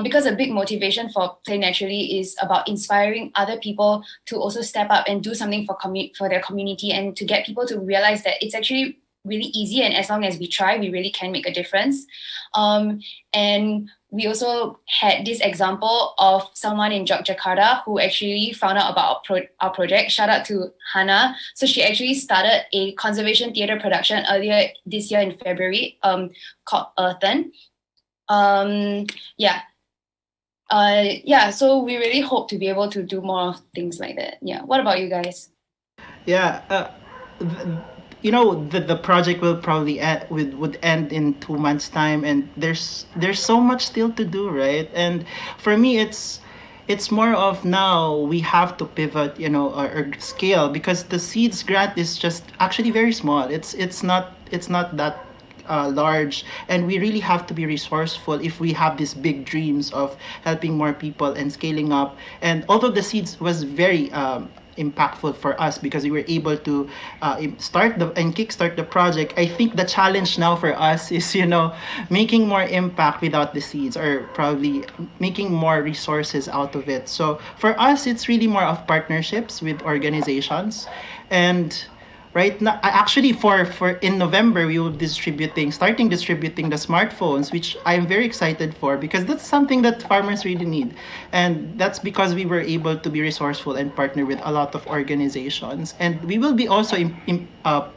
G: Because a big motivation for Play Naturally is about inspiring other people to also step up and do something for their community, and to get people to realize that it's actually really easy, and as long as we try, we really can make a difference. And we also had this example of someone in Yogyakarta who actually found out about our project. Shout out to Hannah. So she actually started a conservation theatre production earlier this year in February called Earthen. So we really hope to be able to do more of things like that. Yeah. What about you guys?
H: Yeah. The project will probably would end in 2 months' time, and there's so much still to do, right? And for me, it's more of now we have to pivot, or scale, because the Seeds grant is just actually very small. It's not that large, and we really have to be resourceful if we have these big dreams of helping more people and scaling up. And although the Seeds was very impactful for us because we were able to kickstart the project, I think the challenge now for us is making more impact without the Seeds, or probably making more resources out of it. So for us, it's really more of partnerships with organizations. And right now, actually, for in November, we will starting distributing the smartphones, which I'm very excited for, because that's something that farmers really need. And that's because we were able to be resourceful and partner with a lot of organizations. And we will be also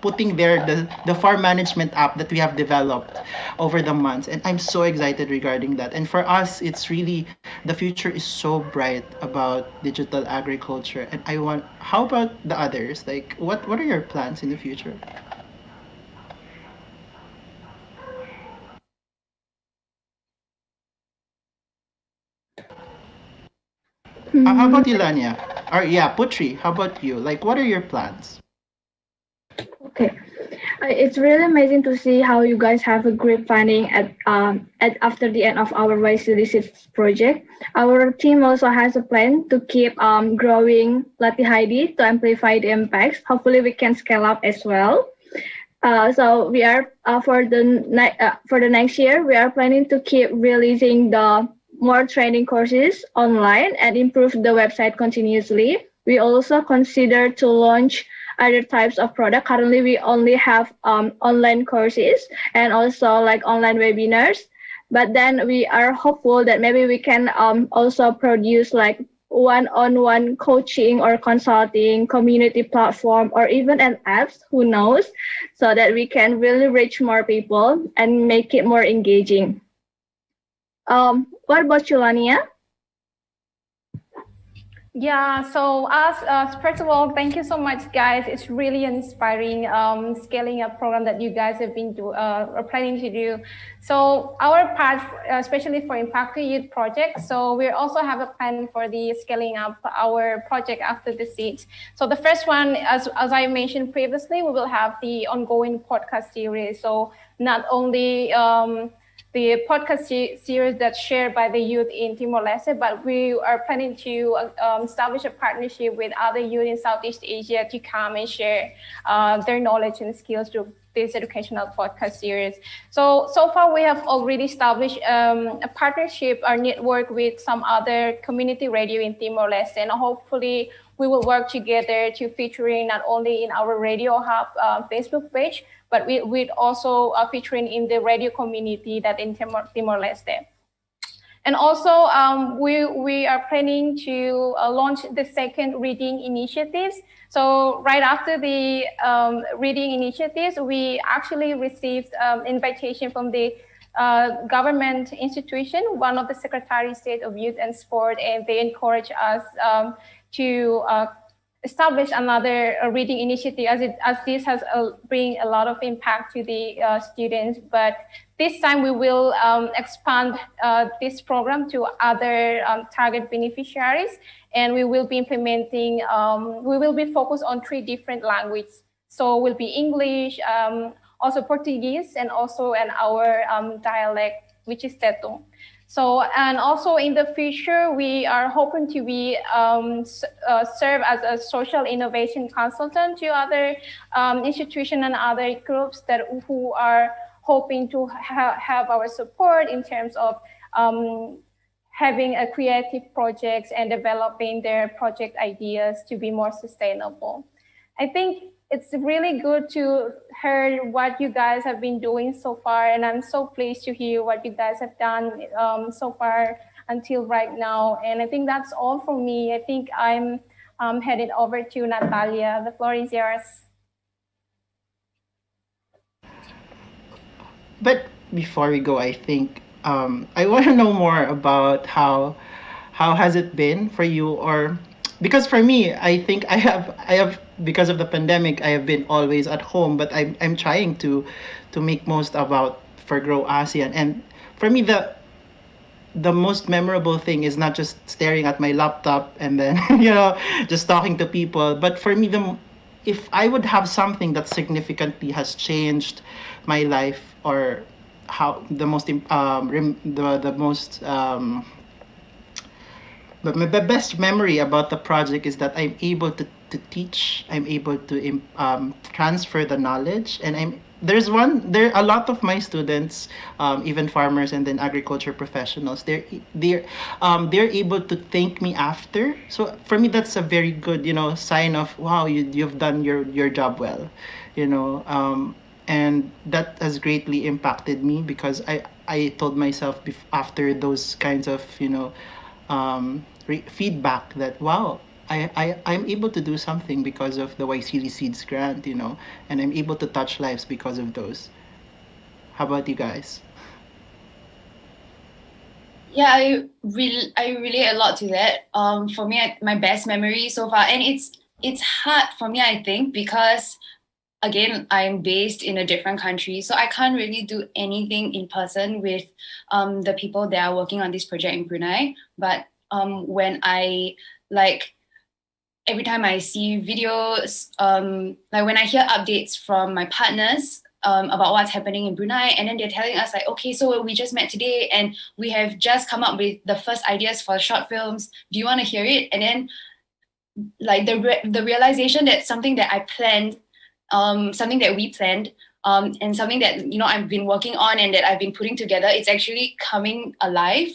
H: putting there the farm management app that we have developed over the months. And I'm so excited regarding that. And for us, it's really, the future is so bright about digital agriculture. And how about the others? What are your plans in the future? How about you, Lanya? Or Putri, how about you? What are your plans?
I: Okay. It's really amazing to see how you guys have a great funding at after the end of our YSEALI Seeds project. Our team also has a plan to keep growing Latih Heidi to amplify the impacts. Hopefully, we can scale up as well. So we are for the next year, we are planning to keep releasing the more training courses online and improve the website continuously. We also consider to launch other types of product. Currently, we only have online courses and also online webinars. But then we are hopeful that maybe we can also produce one-on-one coaching or consulting, community platform, or even an apps, who knows, so that we can really reach more people and make it more engaging. What about you, Lania?
J: Yeah, so first of all, thank you so much, guys. It's really an inspiring scaling up program that you guys have been planning to do. So our part, especially for Impact to Youth project, so we also have a plan for the scaling up our project after the Seeds. So the first one, as I mentioned previously, we will have the ongoing podcast series. So not only the podcast series that's shared by the youth in Timor-Leste, but we are planning to establish a partnership with other youth in Southeast Asia to come and share their knowledge and skills through this educational podcast series. So far we have already established a partnership or network with some other community radio in Timor-Leste, and hopefully we will work together to featuring not only in our Radio Hub Facebook page, but we'd also featuring in the radio community that in Timor-Leste. And also, we are planning to launch the second reading initiatives. So right after the reading initiatives, we actually received invitation from the government institution, one of the Secretary of State of Youth and Sport, and they encourage us to establish another reading initiative, as this has bring a lot of impact to the students. But this time we will expand this program to other target beneficiaries, and we will be implementing, we will be focused on 3 different languages. So will be English, also Portuguese, and also in our dialect, which is Tetum. So, and also in the future, we are hoping to be serve as a social innovation consultant to other institutions and other groups who are hoping to have our support in terms of having a creative projects and developing their project ideas to be more sustainable. I think it's really good to hear what you guys have been doing so far, and I'm so pleased to hear what you guys have done so far until right now. And I think that's all from me. I think I'm headed over to Natalia. The floor is yours.
H: But before we go, I think I want to know more about how has it been for you, or because for me, I think I have because of the pandemic, I have been always at home, but I'm trying to make most about for Grow ASEAN. And for me, the most memorable thing is not just staring at my laptop and then just talking to people, but for me, if I would have something that significantly has changed my life, or how the best memory about the project is that I'm able to teach, I'm able to transfer the knowledge, and there are a lot of my students, even farmers and then agriculture professionals, they're able to thank me after. So for me, that's a very good sign of, wow, you've done your job well, and that has greatly impacted me, because I told myself after those kinds of feedback that, wow, I'm able to do something because of the YSEALI Seeds grant, and I'm able to touch lives because of those. How about you guys?
G: Yeah, I relate a lot to that. For me, my best memory so far, and it's hard for me, I think, because again, I'm based in a different country, so I can't really do anything in person with the people that are working on this project in Brunei. But when I every time I see videos, when I hear updates from my partners about what's happening in Brunei, and then they're telling us okay, so we just met today and we have just come up with the first ideas for short films. Do you want to hear it? And then the realization that something that I planned, something that we planned, and something that I've been working on and that I've been putting together, it's actually coming alive.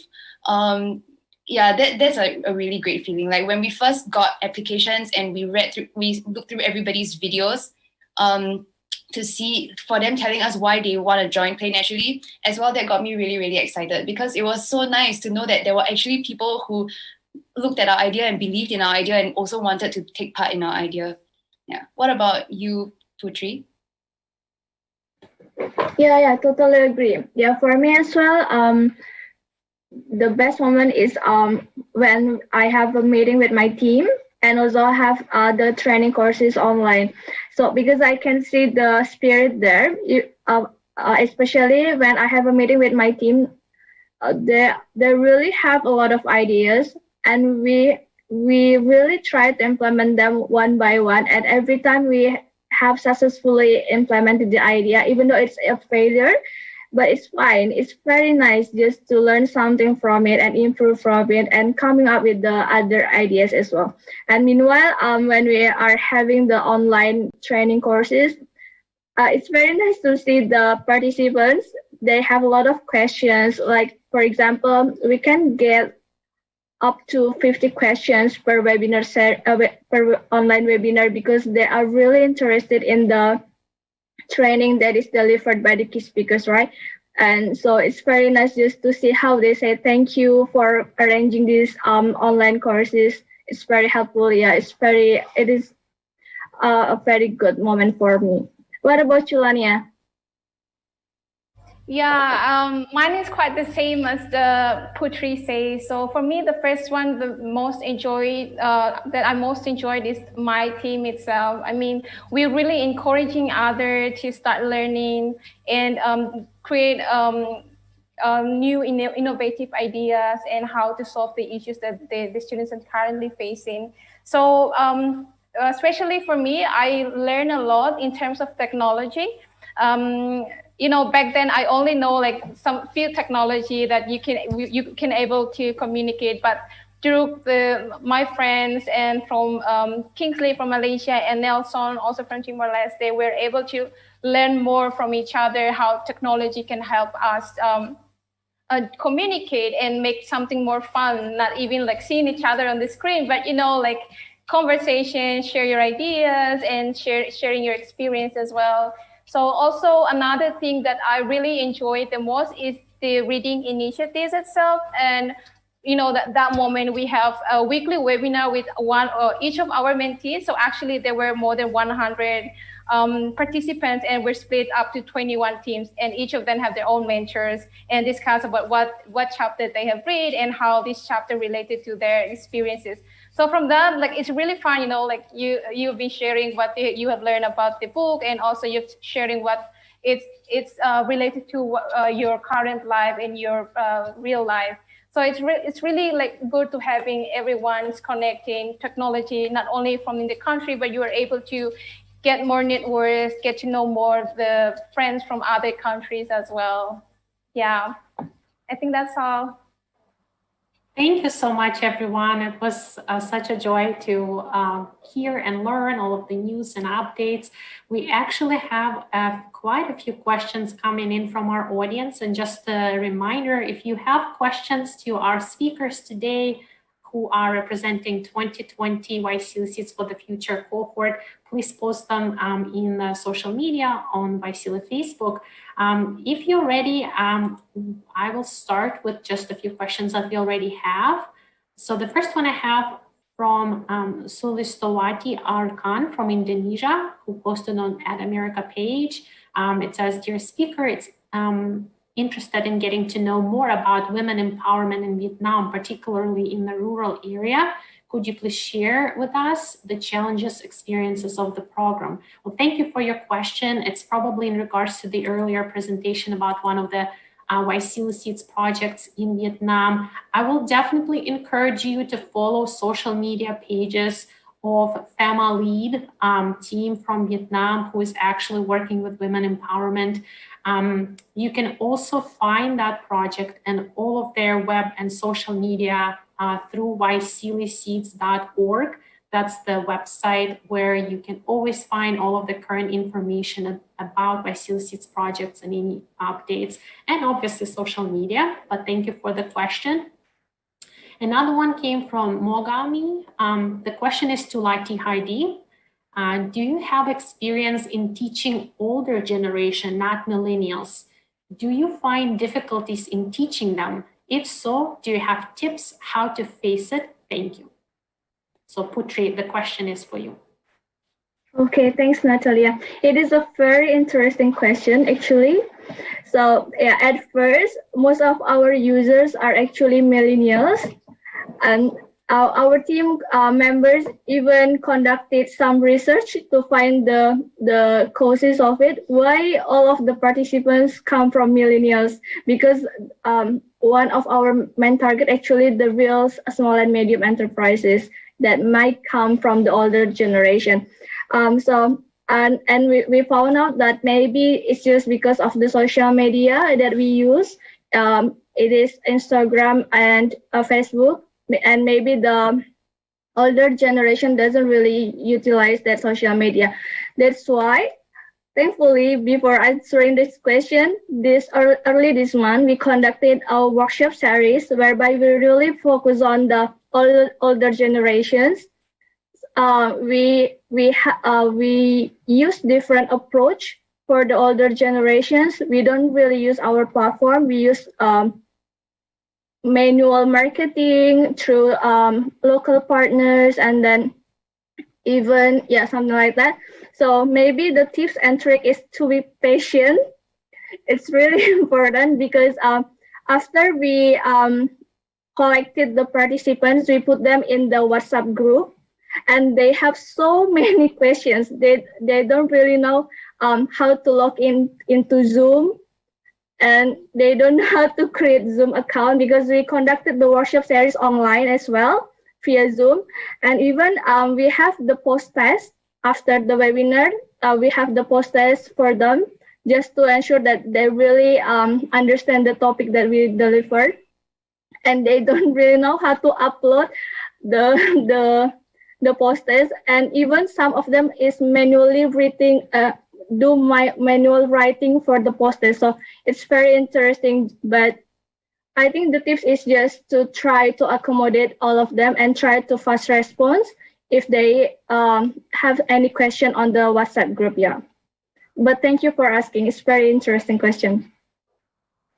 G: That's a really great feeling. Like when we first got applications and we looked through everybody's videos, to see for them telling us why they want to join Play Naturally as well, that got me really, really excited, because it was so nice to know that there were actually people who looked at our idea and believed in our idea and also wanted to take part in our idea. Yeah. What about you, Putri?
I: Yeah, totally agree. Yeah, for me as well, the best moment is when I have a meeting with my team and also have the training courses online. So because I can see the spirit there, especially when I have a meeting with my team, they really have a lot of ideas, and we really try to implement them one by one. And every time we have successfully implemented the idea, even though it's a failure, but it's fine. It's very nice just to learn something from it and improve from it and coming up with the other ideas as well. And meanwhile, when we are having the online training courses, it's very nice to see the participants. They have a lot of questions. Like, for example, we can get up to 50 questions per webinar per online webinar, because they are really interested in the training that is delivered by the key speakers, right? And so it's very nice just to see how they say thank you for arranging these online courses. It's very helpful. Yeah, it is a very good moment for me. What about you, Lania?
J: Yeah, mine is quite the same as the Putri says. So for me, the first one, that I most enjoyed is my team itself. I mean, we're really encouraging others to start learning and create new innovative ideas and how to solve the issues that the students are currently facing. So especially for me, I learn a lot in terms of technology. Back then I only know like some few technology that you can able to communicate, but through my friends and from Kingsley from Malaysia and Nelson also from Timor-Leste, they were able to learn more from each other how technology can help us communicate and make something more fun, not even like seeing each other on the screen, but like conversation, share your ideas and sharing your experience as well. So also another thing that I really enjoyed the most is the reading initiatives itself. And that moment we have a weekly webinar with each of our mentees. So actually there were more than 100 participants, and we're split up to 21 teams, and each of them have their own mentors and discuss about what chapter they have read and how this chapter related to their experiences. So from that, like, it's really fun, like you've been sharing what you have learned about the book, and also you're sharing what it's related to your current life and your real life. So it's really like good to having everyone's connecting technology, not only from in the country, but you are able to get more networks, get to know more of the friends from other countries as well. Yeah, I think that's all.
B: Thank you so much, everyone. It was such a joy to hear and learn all of the news and updates. We actually have quite a few questions coming in from our audience. And just a reminder, if you have questions to our speakers today who are representing 2020 YSEALI Seeds for the Future cohort, please post them in social media on YSEALI Facebook. If you're ready, I will start with just a few questions that we already have. So the first one I have from Sulistowati Arkan from Indonesia, who posted on Ad America page. It says, dear speaker, it's interested in getting to know more about women empowerment in Vietnam, particularly in the rural area. Could you please share with us the challenges, experiences of the program? Well, thank you for your question. It's probably in regards to the earlier presentation about one of the YSEALI Seeds projects in Vietnam. I will definitely encourage you to follow social media pages of FEMA Lead team from Vietnam, who is actually working with women empowerment. You can also find that project and all of their web and social media through YSEALISeeds.org. That's the website where you can always find all of the current information about YSEALI Seeds projects and any updates, and obviously social media. But thank you for the question. Another one came from Mogami. The question is to Lati Heidi. Do you have experience in teaching older generation, not millennials? Do you find difficulties in teaching them? If so, do you have tips how to face it Thank you. So Putri, the question is for you.
I: Okay, thanks, Natalia. It is a very interesting question, actually. So, yeah, at first, most of our users are actually millennials, and our team members even conducted some research to find the causes of it. Why all of the participants come from millennials? Because one of our main target, actually, the real small and medium enterprises that might come from the older generation. We found out that maybe it's just because of the social media that we use. It is Instagram and Facebook, and maybe the older generation doesn't really utilize that social media. That's why, thankfully, before answering this question, early this month, we conducted a workshop series whereby we really focus on the older generations. We use different approach for the older generations. We don't really use our platform. We use manual marketing through local partners, and then even something like that. So maybe the tips and trick is to be patient. It's really important because after we collected the participants, we put them in the WhatsApp group, and they have so many questions. They don't really know how to log into Zoom, and they don't know how to create Zoom account, because we conducted the workshop series online as well via Zoom. And even we have the post test after the webinar. We have the post test for them just to ensure that they really understand the topic that we delivered, and they don't really know how to upload the post test. And even some of them is manually writing. Do my manual writing for the post test. So it's very interesting, but I think the tips is just to try to accommodate all of them and try to fast response if they have any question on the WhatsApp group. But thank you for asking. It's very interesting question.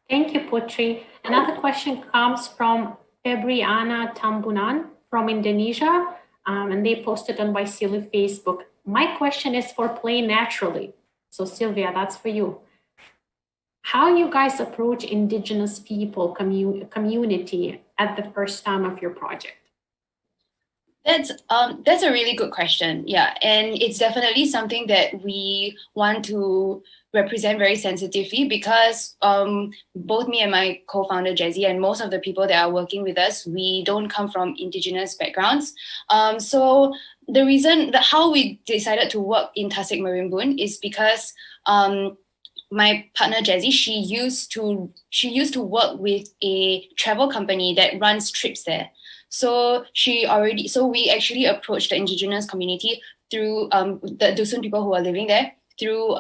B: Thank you, Putri. Another question comes from Febriana Tambunan from Indonesia, and they posted on YSEALI Facebook. My question is for Play Naturally. So Sylvia, that's for you. How you guys approach Indigenous people community at the first time of your project?
G: That's a really good question. Yeah, and it's definitely something that we want to represent very sensitively, because both me and my co-founder Jazzy and most of the people that are working with us, we don't come from Indigenous backgrounds. So the reason that how we decided to work in Tasik Marimbun is because my partner Jazzy, she used to work with a travel company that runs trips there. So we actually approached the Indigenous community through the Dusun people who are living there through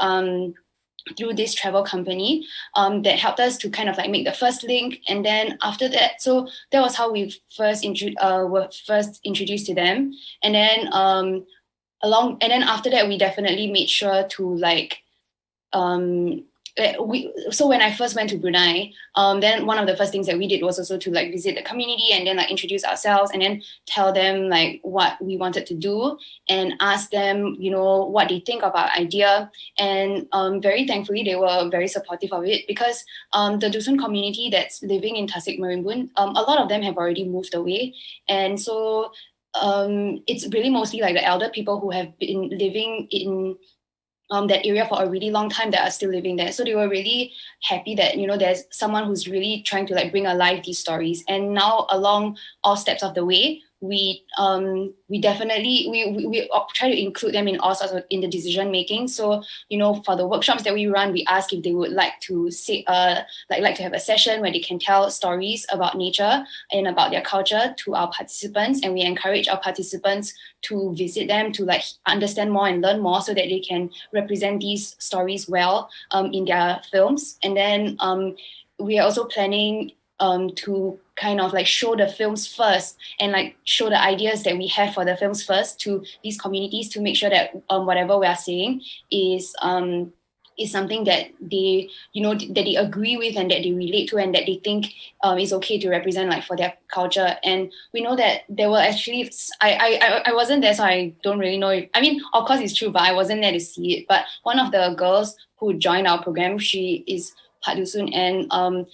G: this travel company that helped us to kind of like make the first link. And then after that, so that was how we were first introduced to them. And then after that, we definitely made sure to like so when I first went to Brunei, then one of the first things that we did was also to like visit the community and then like introduce ourselves and then tell them like what we wanted to do and ask them, you know, what they think of our idea. And very thankfully, they were very supportive of it, because the Dusun community that's living in Tasik Marimbun, a lot of them have already moved away. And so it's really mostly like the elder people who have been living in that area for a really long time that are still living there. So they were really happy that, you know, there's someone who's really trying to like bring alive these stories. And now along all steps of the way, we definitely we try to include them in all sorts of in the decision making. So, you know, for the workshops that we run, we ask if they would like to like to have a session where they can tell stories about nature and about their culture to our participants, and we encourage our participants to visit them to like understand more and learn more so that they can represent these stories well in their films. And then we are also planning to kind of like show the films first and like show the ideas that we have for the films first to these communities to make sure that whatever we are saying is is something that they, that they agree with and that they relate to and that they think is okay to represent like for their culture. And we know that there were actually, I wasn't there, so I don't really know. I mean, of course it's true, but I wasn't there to see it. But one of the girls who joined our program, she is Padusun, and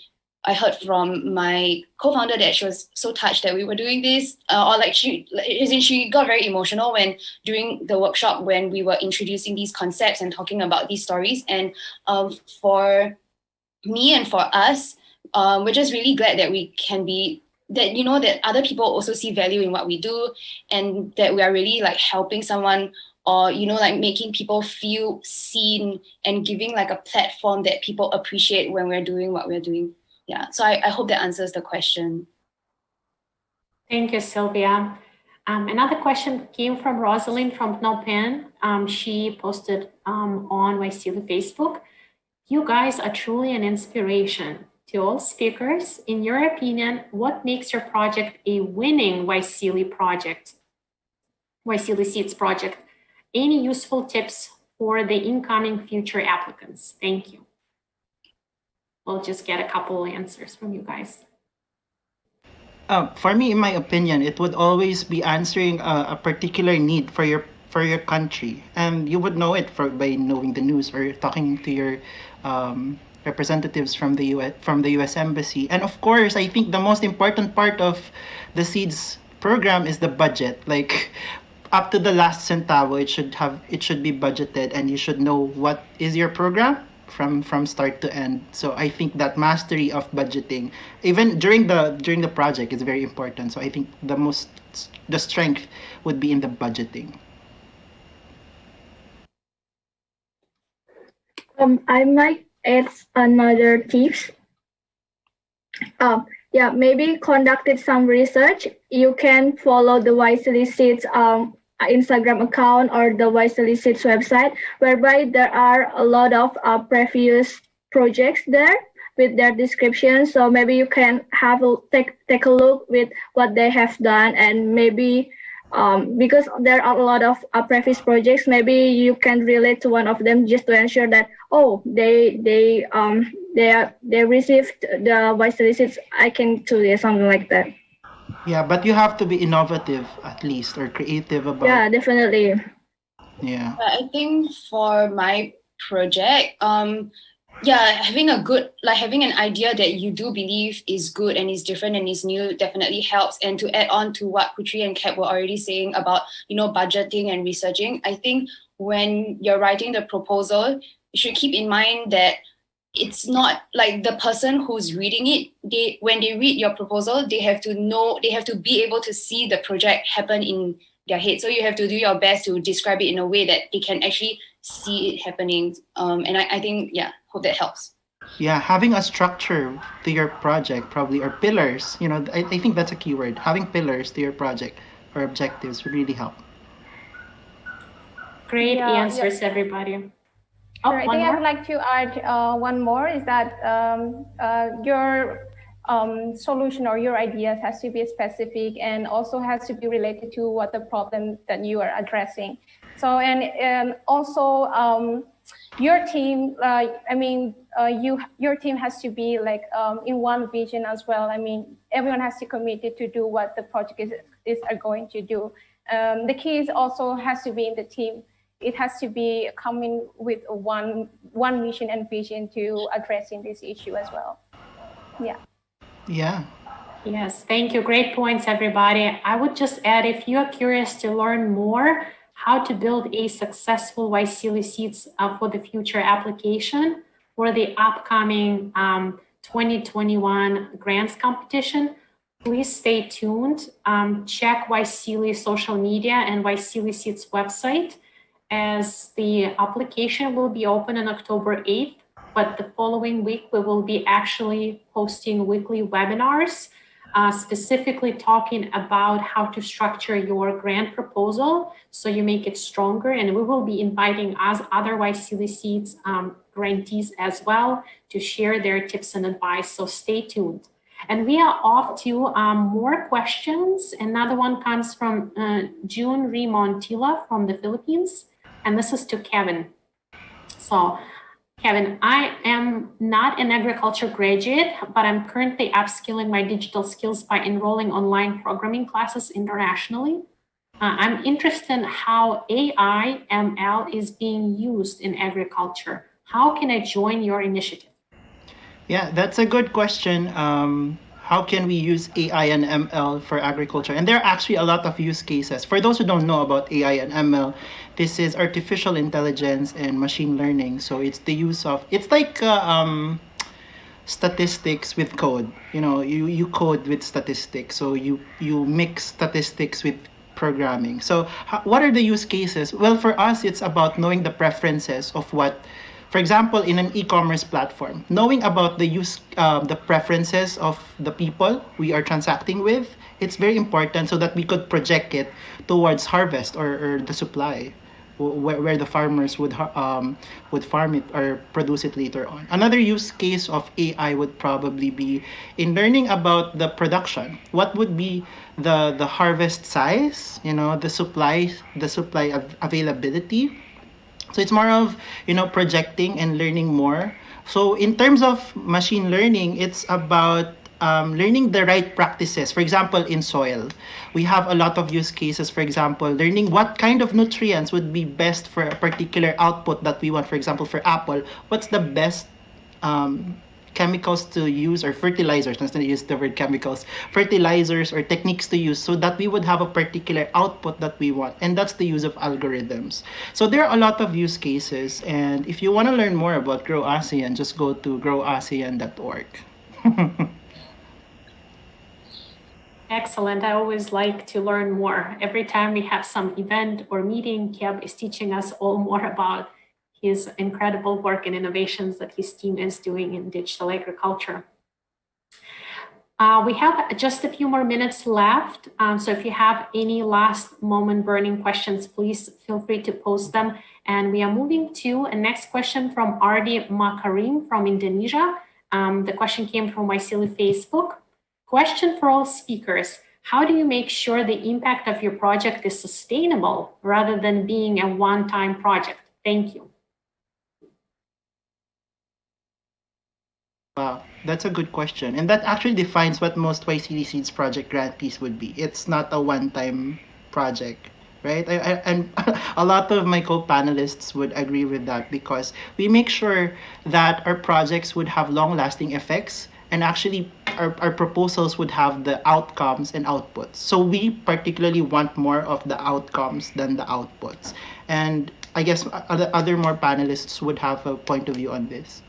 G: I heard from my co-founder that she was so touched that we were doing this, or like she got very emotional when during the workshop when we were introducing these concepts and talking about these stories. And for me and for us, we're just really glad that we can be that that other people also see value in what we do, and that we are really like helping someone, or like making people feel seen and giving like a platform that people appreciate when we're doing what we're doing. Yeah, so I hope that answers the question.
B: Thank you, Sylvia. Another question came from Rosalind from Phnom Penh. She posted on YSEALI Facebook. You guys are truly an inspiration to all speakers. In your opinion, what makes your project a winning YSEALI Seeds project? Any useful tips for the incoming future applicants? Thank you. We'll just get a couple answers from you guys.
H: For me, in my opinion, it would always be answering a particular need for your country, and you would know it by knowing the news or talking to your representatives from the U.S. Embassy. And of course, I think the most important part of the Seeds program is the budget. Like, up to the last centavo, it should be budgeted, and you should know what is your program from start to end. So I think that mastery of budgeting, even during the project, is very important. So I think the strength would be in the budgeting.
I: I might add another tips. Maybe conducted some research. You can follow the YSEALI Seeds Instagram account or the YSEALI Seeds website, whereby there are a lot of previous projects there with their description. So maybe you can take a look with what they have done, and maybe because there are a lot of previous projects, maybe you can relate to one of them just to ensure that they received the YSEALI Seeds icon today, something like that.
H: Yeah, but you have to be innovative at least, or creative about.
I: Yeah, definitely.
H: Yeah.
G: I think for my project, having an idea that you do believe is good and is different and is new definitely helps. And to add on to what Putri and Cap were already saying about budgeting and researching, I think when you're writing the proposal, you should keep in mind that it's not like the person who's reading it, when they read your proposal, they have to be able to see the project happen in their head. So you have to do your best to describe it in a way that they can actually see it happening. And I think, hope that helps.
H: Yeah, having a structure to your project, probably, or pillars, I think that's a key word. Having pillars to your project or objectives would really help.
B: Great answers, everybody.
J: Sure, I think I would like to add one more, is that your solution or your ideas has to be specific and also has to be related to what the problem that you are addressing. So, and also your team, your team has to be like in one vision as well. I mean, everyone has to commit to do what the project is going to do. The key is also has to be in the team. It has to be coming with one mission and vision to addressing this issue as well. Yeah.
H: Yeah.
B: Yes, thank you. Great points, everybody. I would just add, if you are curious to learn more how to build a successful YSEALI Seeds for the future application for the upcoming 2021 grants competition, please stay tuned. Check YSEALI social media and YSEALI Seeds website, as the application will be open on October 8th, but the following week we will be actually hosting weekly webinars, specifically talking about how to structure your grant proposal so you make it stronger. And we will be inviting other YSEALI Seeds grantees as well to share their tips and advice, so stay tuned. And we are off to more questions. Another one comes from June Rimontila from the Philippines. And this is to Kevin. So Kevin, I am not an agriculture graduate, but I'm currently upskilling my digital skills by enrolling online programming classes internationally. I'm interested in how AI ML is being used in agriculture. How can I join your initiative?
H: Yeah, that's a good question. How can we use AI and ML for agriculture? And there are actually a lot of use cases. For those who don't know about AI and ML, this is artificial intelligence and machine learning. So it's the use of, it's like statistics with code. You code with statistics. So you mix statistics with programming. So what are the use cases? Well, for us, it's about knowing the preferences of what, for example, in an e-commerce platform, knowing about the preferences of the people we are transacting with, it's very important so that we could project it towards harvest or the supply, where the farmers would farm it or produce it later on. Another use case of AI would probably be in learning about the production. What would be the harvest size? The supply availability. So it's more of, projecting and learning more. So in terms of machine learning, it's about learning the right practices. For example, in soil, we have a lot of use cases. For example, learning what kind of nutrients would be best for a particular output that we want. For example, for apple, what's the best chemicals to use, or fertilizers, let's not use the word chemicals, fertilizers or techniques to use so that we would have a particular output that we want. And that's the use of algorithms. So there are a lot of use cases. And if you want to learn more about Grow ASEAN, just go to growasean.org.
B: Excellent. I always like to learn more. Every time we have some event or meeting, Keb is teaching us all more about his incredible work and innovations that his team is doing in digital agriculture. We have just a few more minutes left. So if you have any last moment burning questions, please feel free to post them. And we are moving to a next question from Ardi Makarim from Indonesia. The question came from YSEALI Facebook. Question for all speakers. How do you make sure the impact of your project is sustainable rather than being a one-time project? Thank you.
H: Wow, that's a good question. And that actually defines what most YSEALI Seeds project grantees would be. It's not a one-time project, right? And a lot of my co-panelists would agree with that, because we make sure that our projects would have long-lasting effects, and actually our proposals would have the outcomes and outputs. So we particularly want more of the outcomes than the outputs. And I guess other more panelists would have a point of view on this.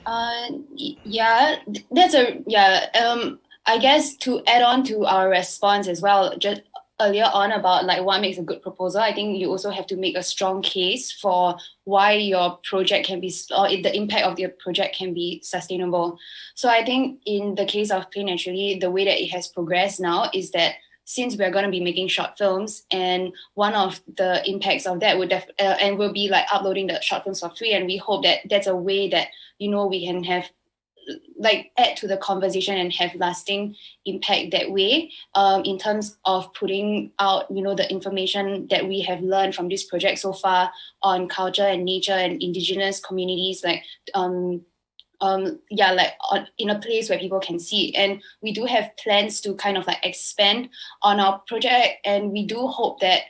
G: I guess to add on to our response as well, just earlier on about like what makes a good proposal, I think you also have to make a strong case for why your project can be, or the impact of your project can be sustainable. So I think in the case of Play Naturally, the way that it has progressed now is that since we're going to be making short films, and one of the impacts of that would and we'll be like uploading the short films for free, and we hope that that's a way that we can have like add to the conversation and have lasting impact that way, in terms of putting out the information that we have learned from this project so far on culture and nature and indigenous communities, in a place where people can see it. And we do have plans to kind of like expand on our project, and we do hope that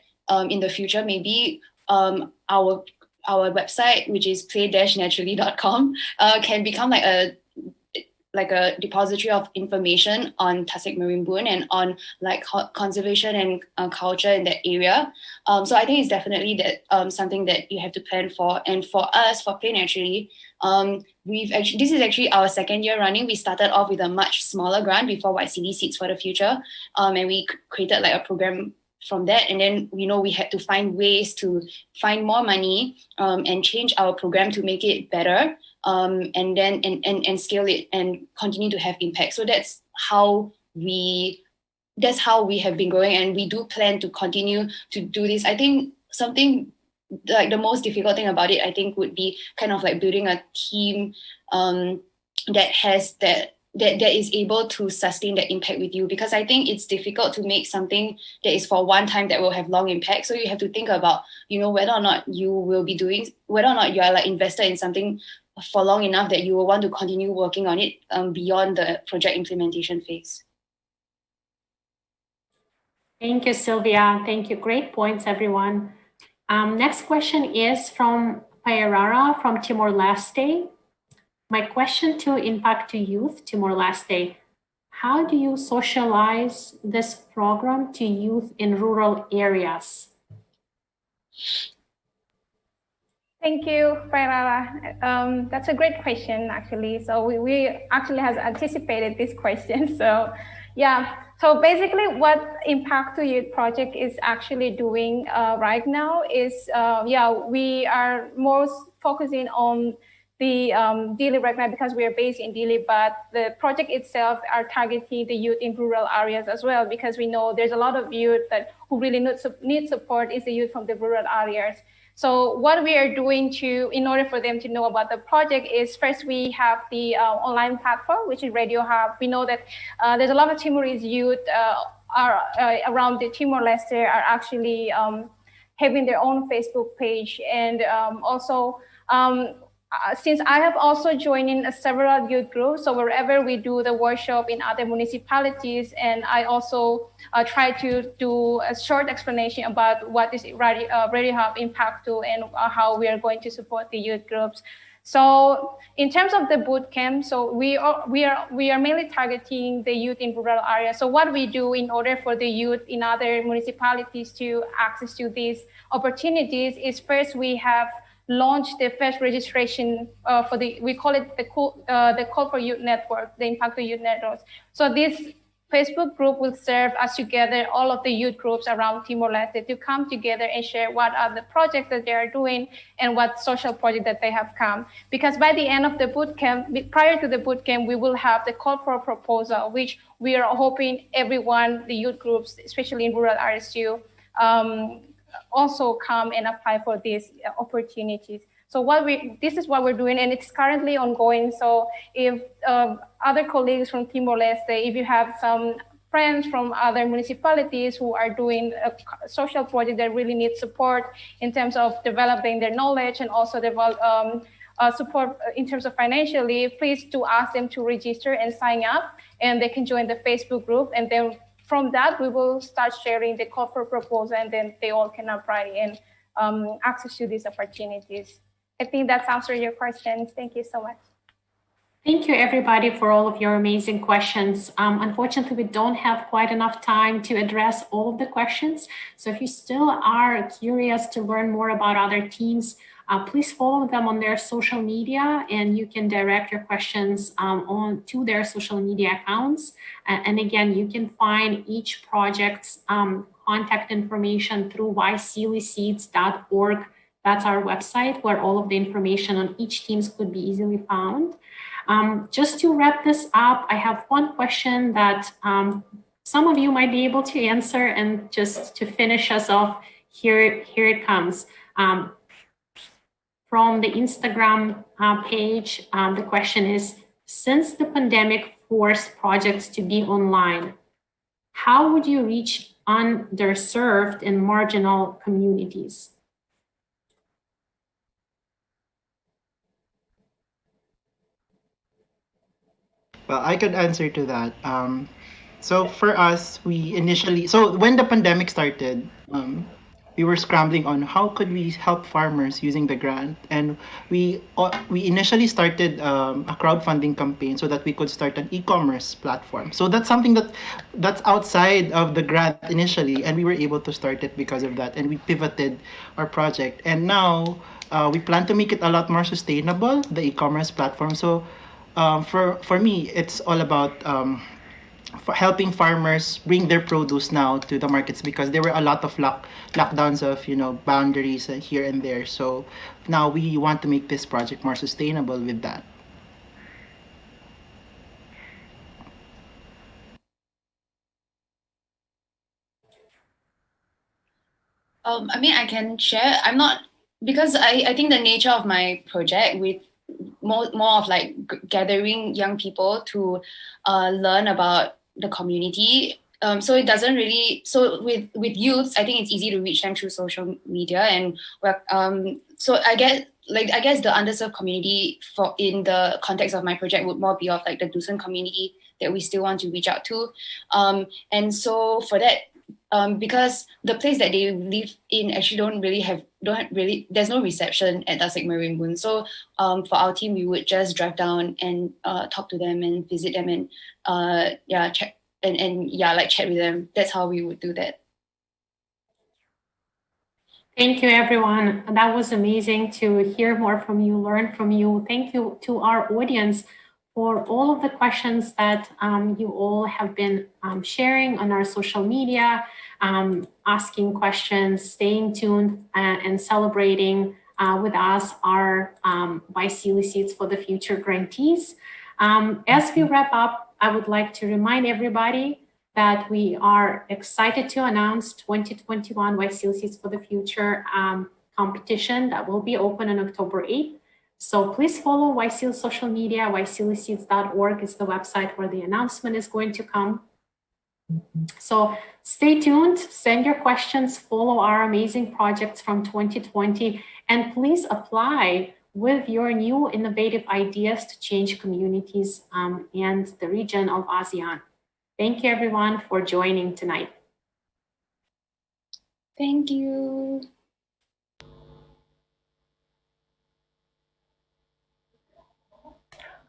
G: in the future maybe our website, which is play-naturally.com, can become like a depository of information on Tasik Marimbun and on like conservation and culture in that area. So I think it's definitely that something that you have to plan for. And for us, for Play Naturally, this is actually our second year running. We started off with a much smaller grant before YSEALI Seeds for the Future, and we created like a program from that, and then we had to find ways to find more money and change our program to make it better, and then and scale it and continue to have impact. So that's how we have been going, and we do plan to continue to do this. I think something like the most difficult thing about it, I think, would be kind of like building a team that has that that is able to sustain that impact with you, because I think it's difficult to make something that is for one time that will have long impact. So you have to think about, whether or not you will be doing, whether or not you are like invested in something for long enough that you will want to continue working on it beyond the project implementation phase.
B: Thank you, Sylvia. Thank you. Great points, everyone. Next question is from Pairara from Timor-Leste. My question to Impact to Youth, Timor-Leste. How do you socialize this program to youth in rural areas?
J: Thank you, Pairara. That's a great question, actually. So we actually has anticipated this question. So yeah, so basically what Impact to Youth project is actually doing right now is, we are most focusing on the Dili right now because we are based in Dili, but the project itself are targeting the youth in rural areas as well, because we know there's a lot of youth who really need support is the youth from the rural areas. So what we are doing in order for them to know about the project is, first we have the online platform, which is Radio Hub. We know that there's a lot of Timorese youth around the Timor-Leste are actually having their own Facebook page, and also since I have also joined in several youth groups, so wherever we do the workshop in other municipalities, and I also try to do a short explanation about what is Radio Hub Impact to and how we are going to support the youth groups. So in terms of the boot camp, so we are mainly targeting the youth in rural areas. So what we do in order for the youth in other municipalities to access to these opportunities is, first we have launched the first registration we call it the Call for Youth Network, the Impact to Youth Network. So this Facebook group will serve as together all of the youth groups around Timor-Leste to come together and share what are the projects that they are doing and what social project that they have come. Because by the end of the boot camp, prior to the boot camp, we will have the call for proposal, which we are hoping everyone, the youth groups, especially in rural areas, to also come and apply for these opportunities. So this is what we're doing, and it's currently ongoing. So if other colleagues from Timor-Leste, if you have some friends from other municipalities who are doing a social project that really needs support in terms of developing their knowledge and also develop support in terms of financially, please do ask them to register and sign up, and they can join the Facebook group, and then from that, we will start sharing the call for proposal, and then they all can apply and access to these opportunities. I think that's answered your questions. Thank you so much.
B: Thank you, everybody, for all of your amazing questions. Unfortunately, we don't have quite enough time to address all of the questions. So if you still are curious to learn more about other teams, please follow them on their social media, and you can direct your questions to their social media accounts. And again, you can find each project's contact information through YSEALISeeds.org. That's our website where all of the information on each teams could be easily found. Just to wrap this up, I have one question that some of you might be able to answer, and just to finish us off, here it comes. From the Instagram page, the question is, since the pandemic forced projects to be online, how would you reach underserved and marginal communities?
H: Well, I could answer to that. So for us, when the pandemic started, we were scrambling on how could we help farmers using the grant, and we initially started a crowdfunding campaign so that we could start an e-commerce platform. So that's something that's outside of the grant initially, and we were able to start it because of that, and we pivoted our project, and now we plan to make it a lot more sustainable, the e-commerce platform. So for me, it's all about helping farmers bring their produce now to the markets, because there were a lot of lockdowns of boundaries here and there. So now we want to make this project more sustainable with that.
G: I mean, I can share. I'm not, because I think the nature of my project more of like gathering young people to learn about the community. So it doesn't really, so with youths, I think it's easy to reach them through social media. And so I guess the underserved community in the context of my project would more be of like the Dusun community that we still want to reach out to. And so for that, because the place that they live in actually there's no reception at Tasik Marimbun. So for our team, we would just drive down and talk to them and visit them and check chat with them. That's how we would do that.
B: Thank you, everyone. That was amazing to hear more from you, learn from you. Thank you to our audience for all of the questions that you all have been sharing on our social media, asking questions, staying tuned, and celebrating with us our YSEALI Seeds for the Future grantees. As we wrap up, I would like to remind everybody that we are excited to announce 2021 YSEALI Seeds for the Future competition that will be open on October 8th. So please follow YSEAL social media. YSEALiSeeds.org is the website where the announcement is going to come. So stay tuned, send your questions, follow our amazing projects from 2020, and please apply with your new innovative ideas to change communities and the region of ASEAN. Thank you, everyone, for joining tonight.
G: Thank you.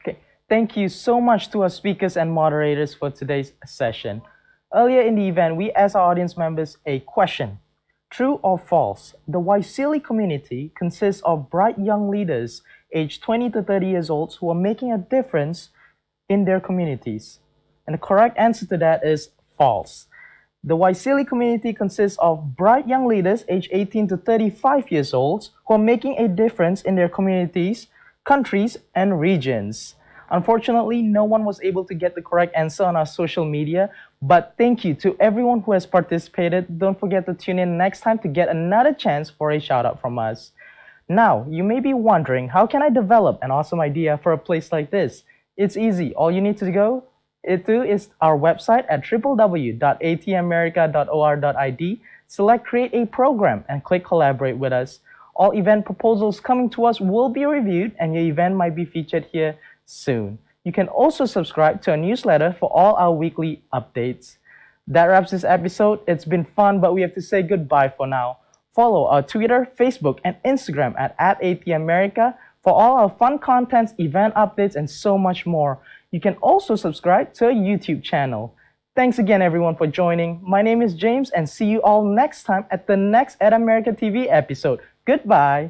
K: Okay, thank you so much to our speakers and moderators for today's session. Earlier in the event, we asked our audience members a question. True or false? The YSEALI community consists of bright young leaders aged 20 to 30 years old who are making a difference in their communities. And the correct answer to that is false. The YSEALI community consists of bright young leaders aged 18 to 35 years old who are making a difference in their communities, countries, and regions. Unfortunately, no one was able to get the correct answer on our social media, but thank you to everyone who has participated. Don't forget to tune in next time to get another chance for a shout out from us. Now, you may be wondering, how can I develop an awesome idea for a place like this? It's easy. All you need to go to is our website at www.atmerica.or.id. Select Create a Program and click Collaborate with us. All event proposals coming to us will be reviewed and your event might be featured here soon. You can also subscribe to our newsletter for all our weekly updates. That wraps this episode. It's been fun, but we have to say goodbye for now. Follow our Twitter, Facebook, and Instagram at @ATMerica for all our fun contents, event updates, and so much more. You can also subscribe to our YouTube channel. Thanks again, everyone, for joining. My name is James, and see you all next time at the next At America TV episode. Goodbye.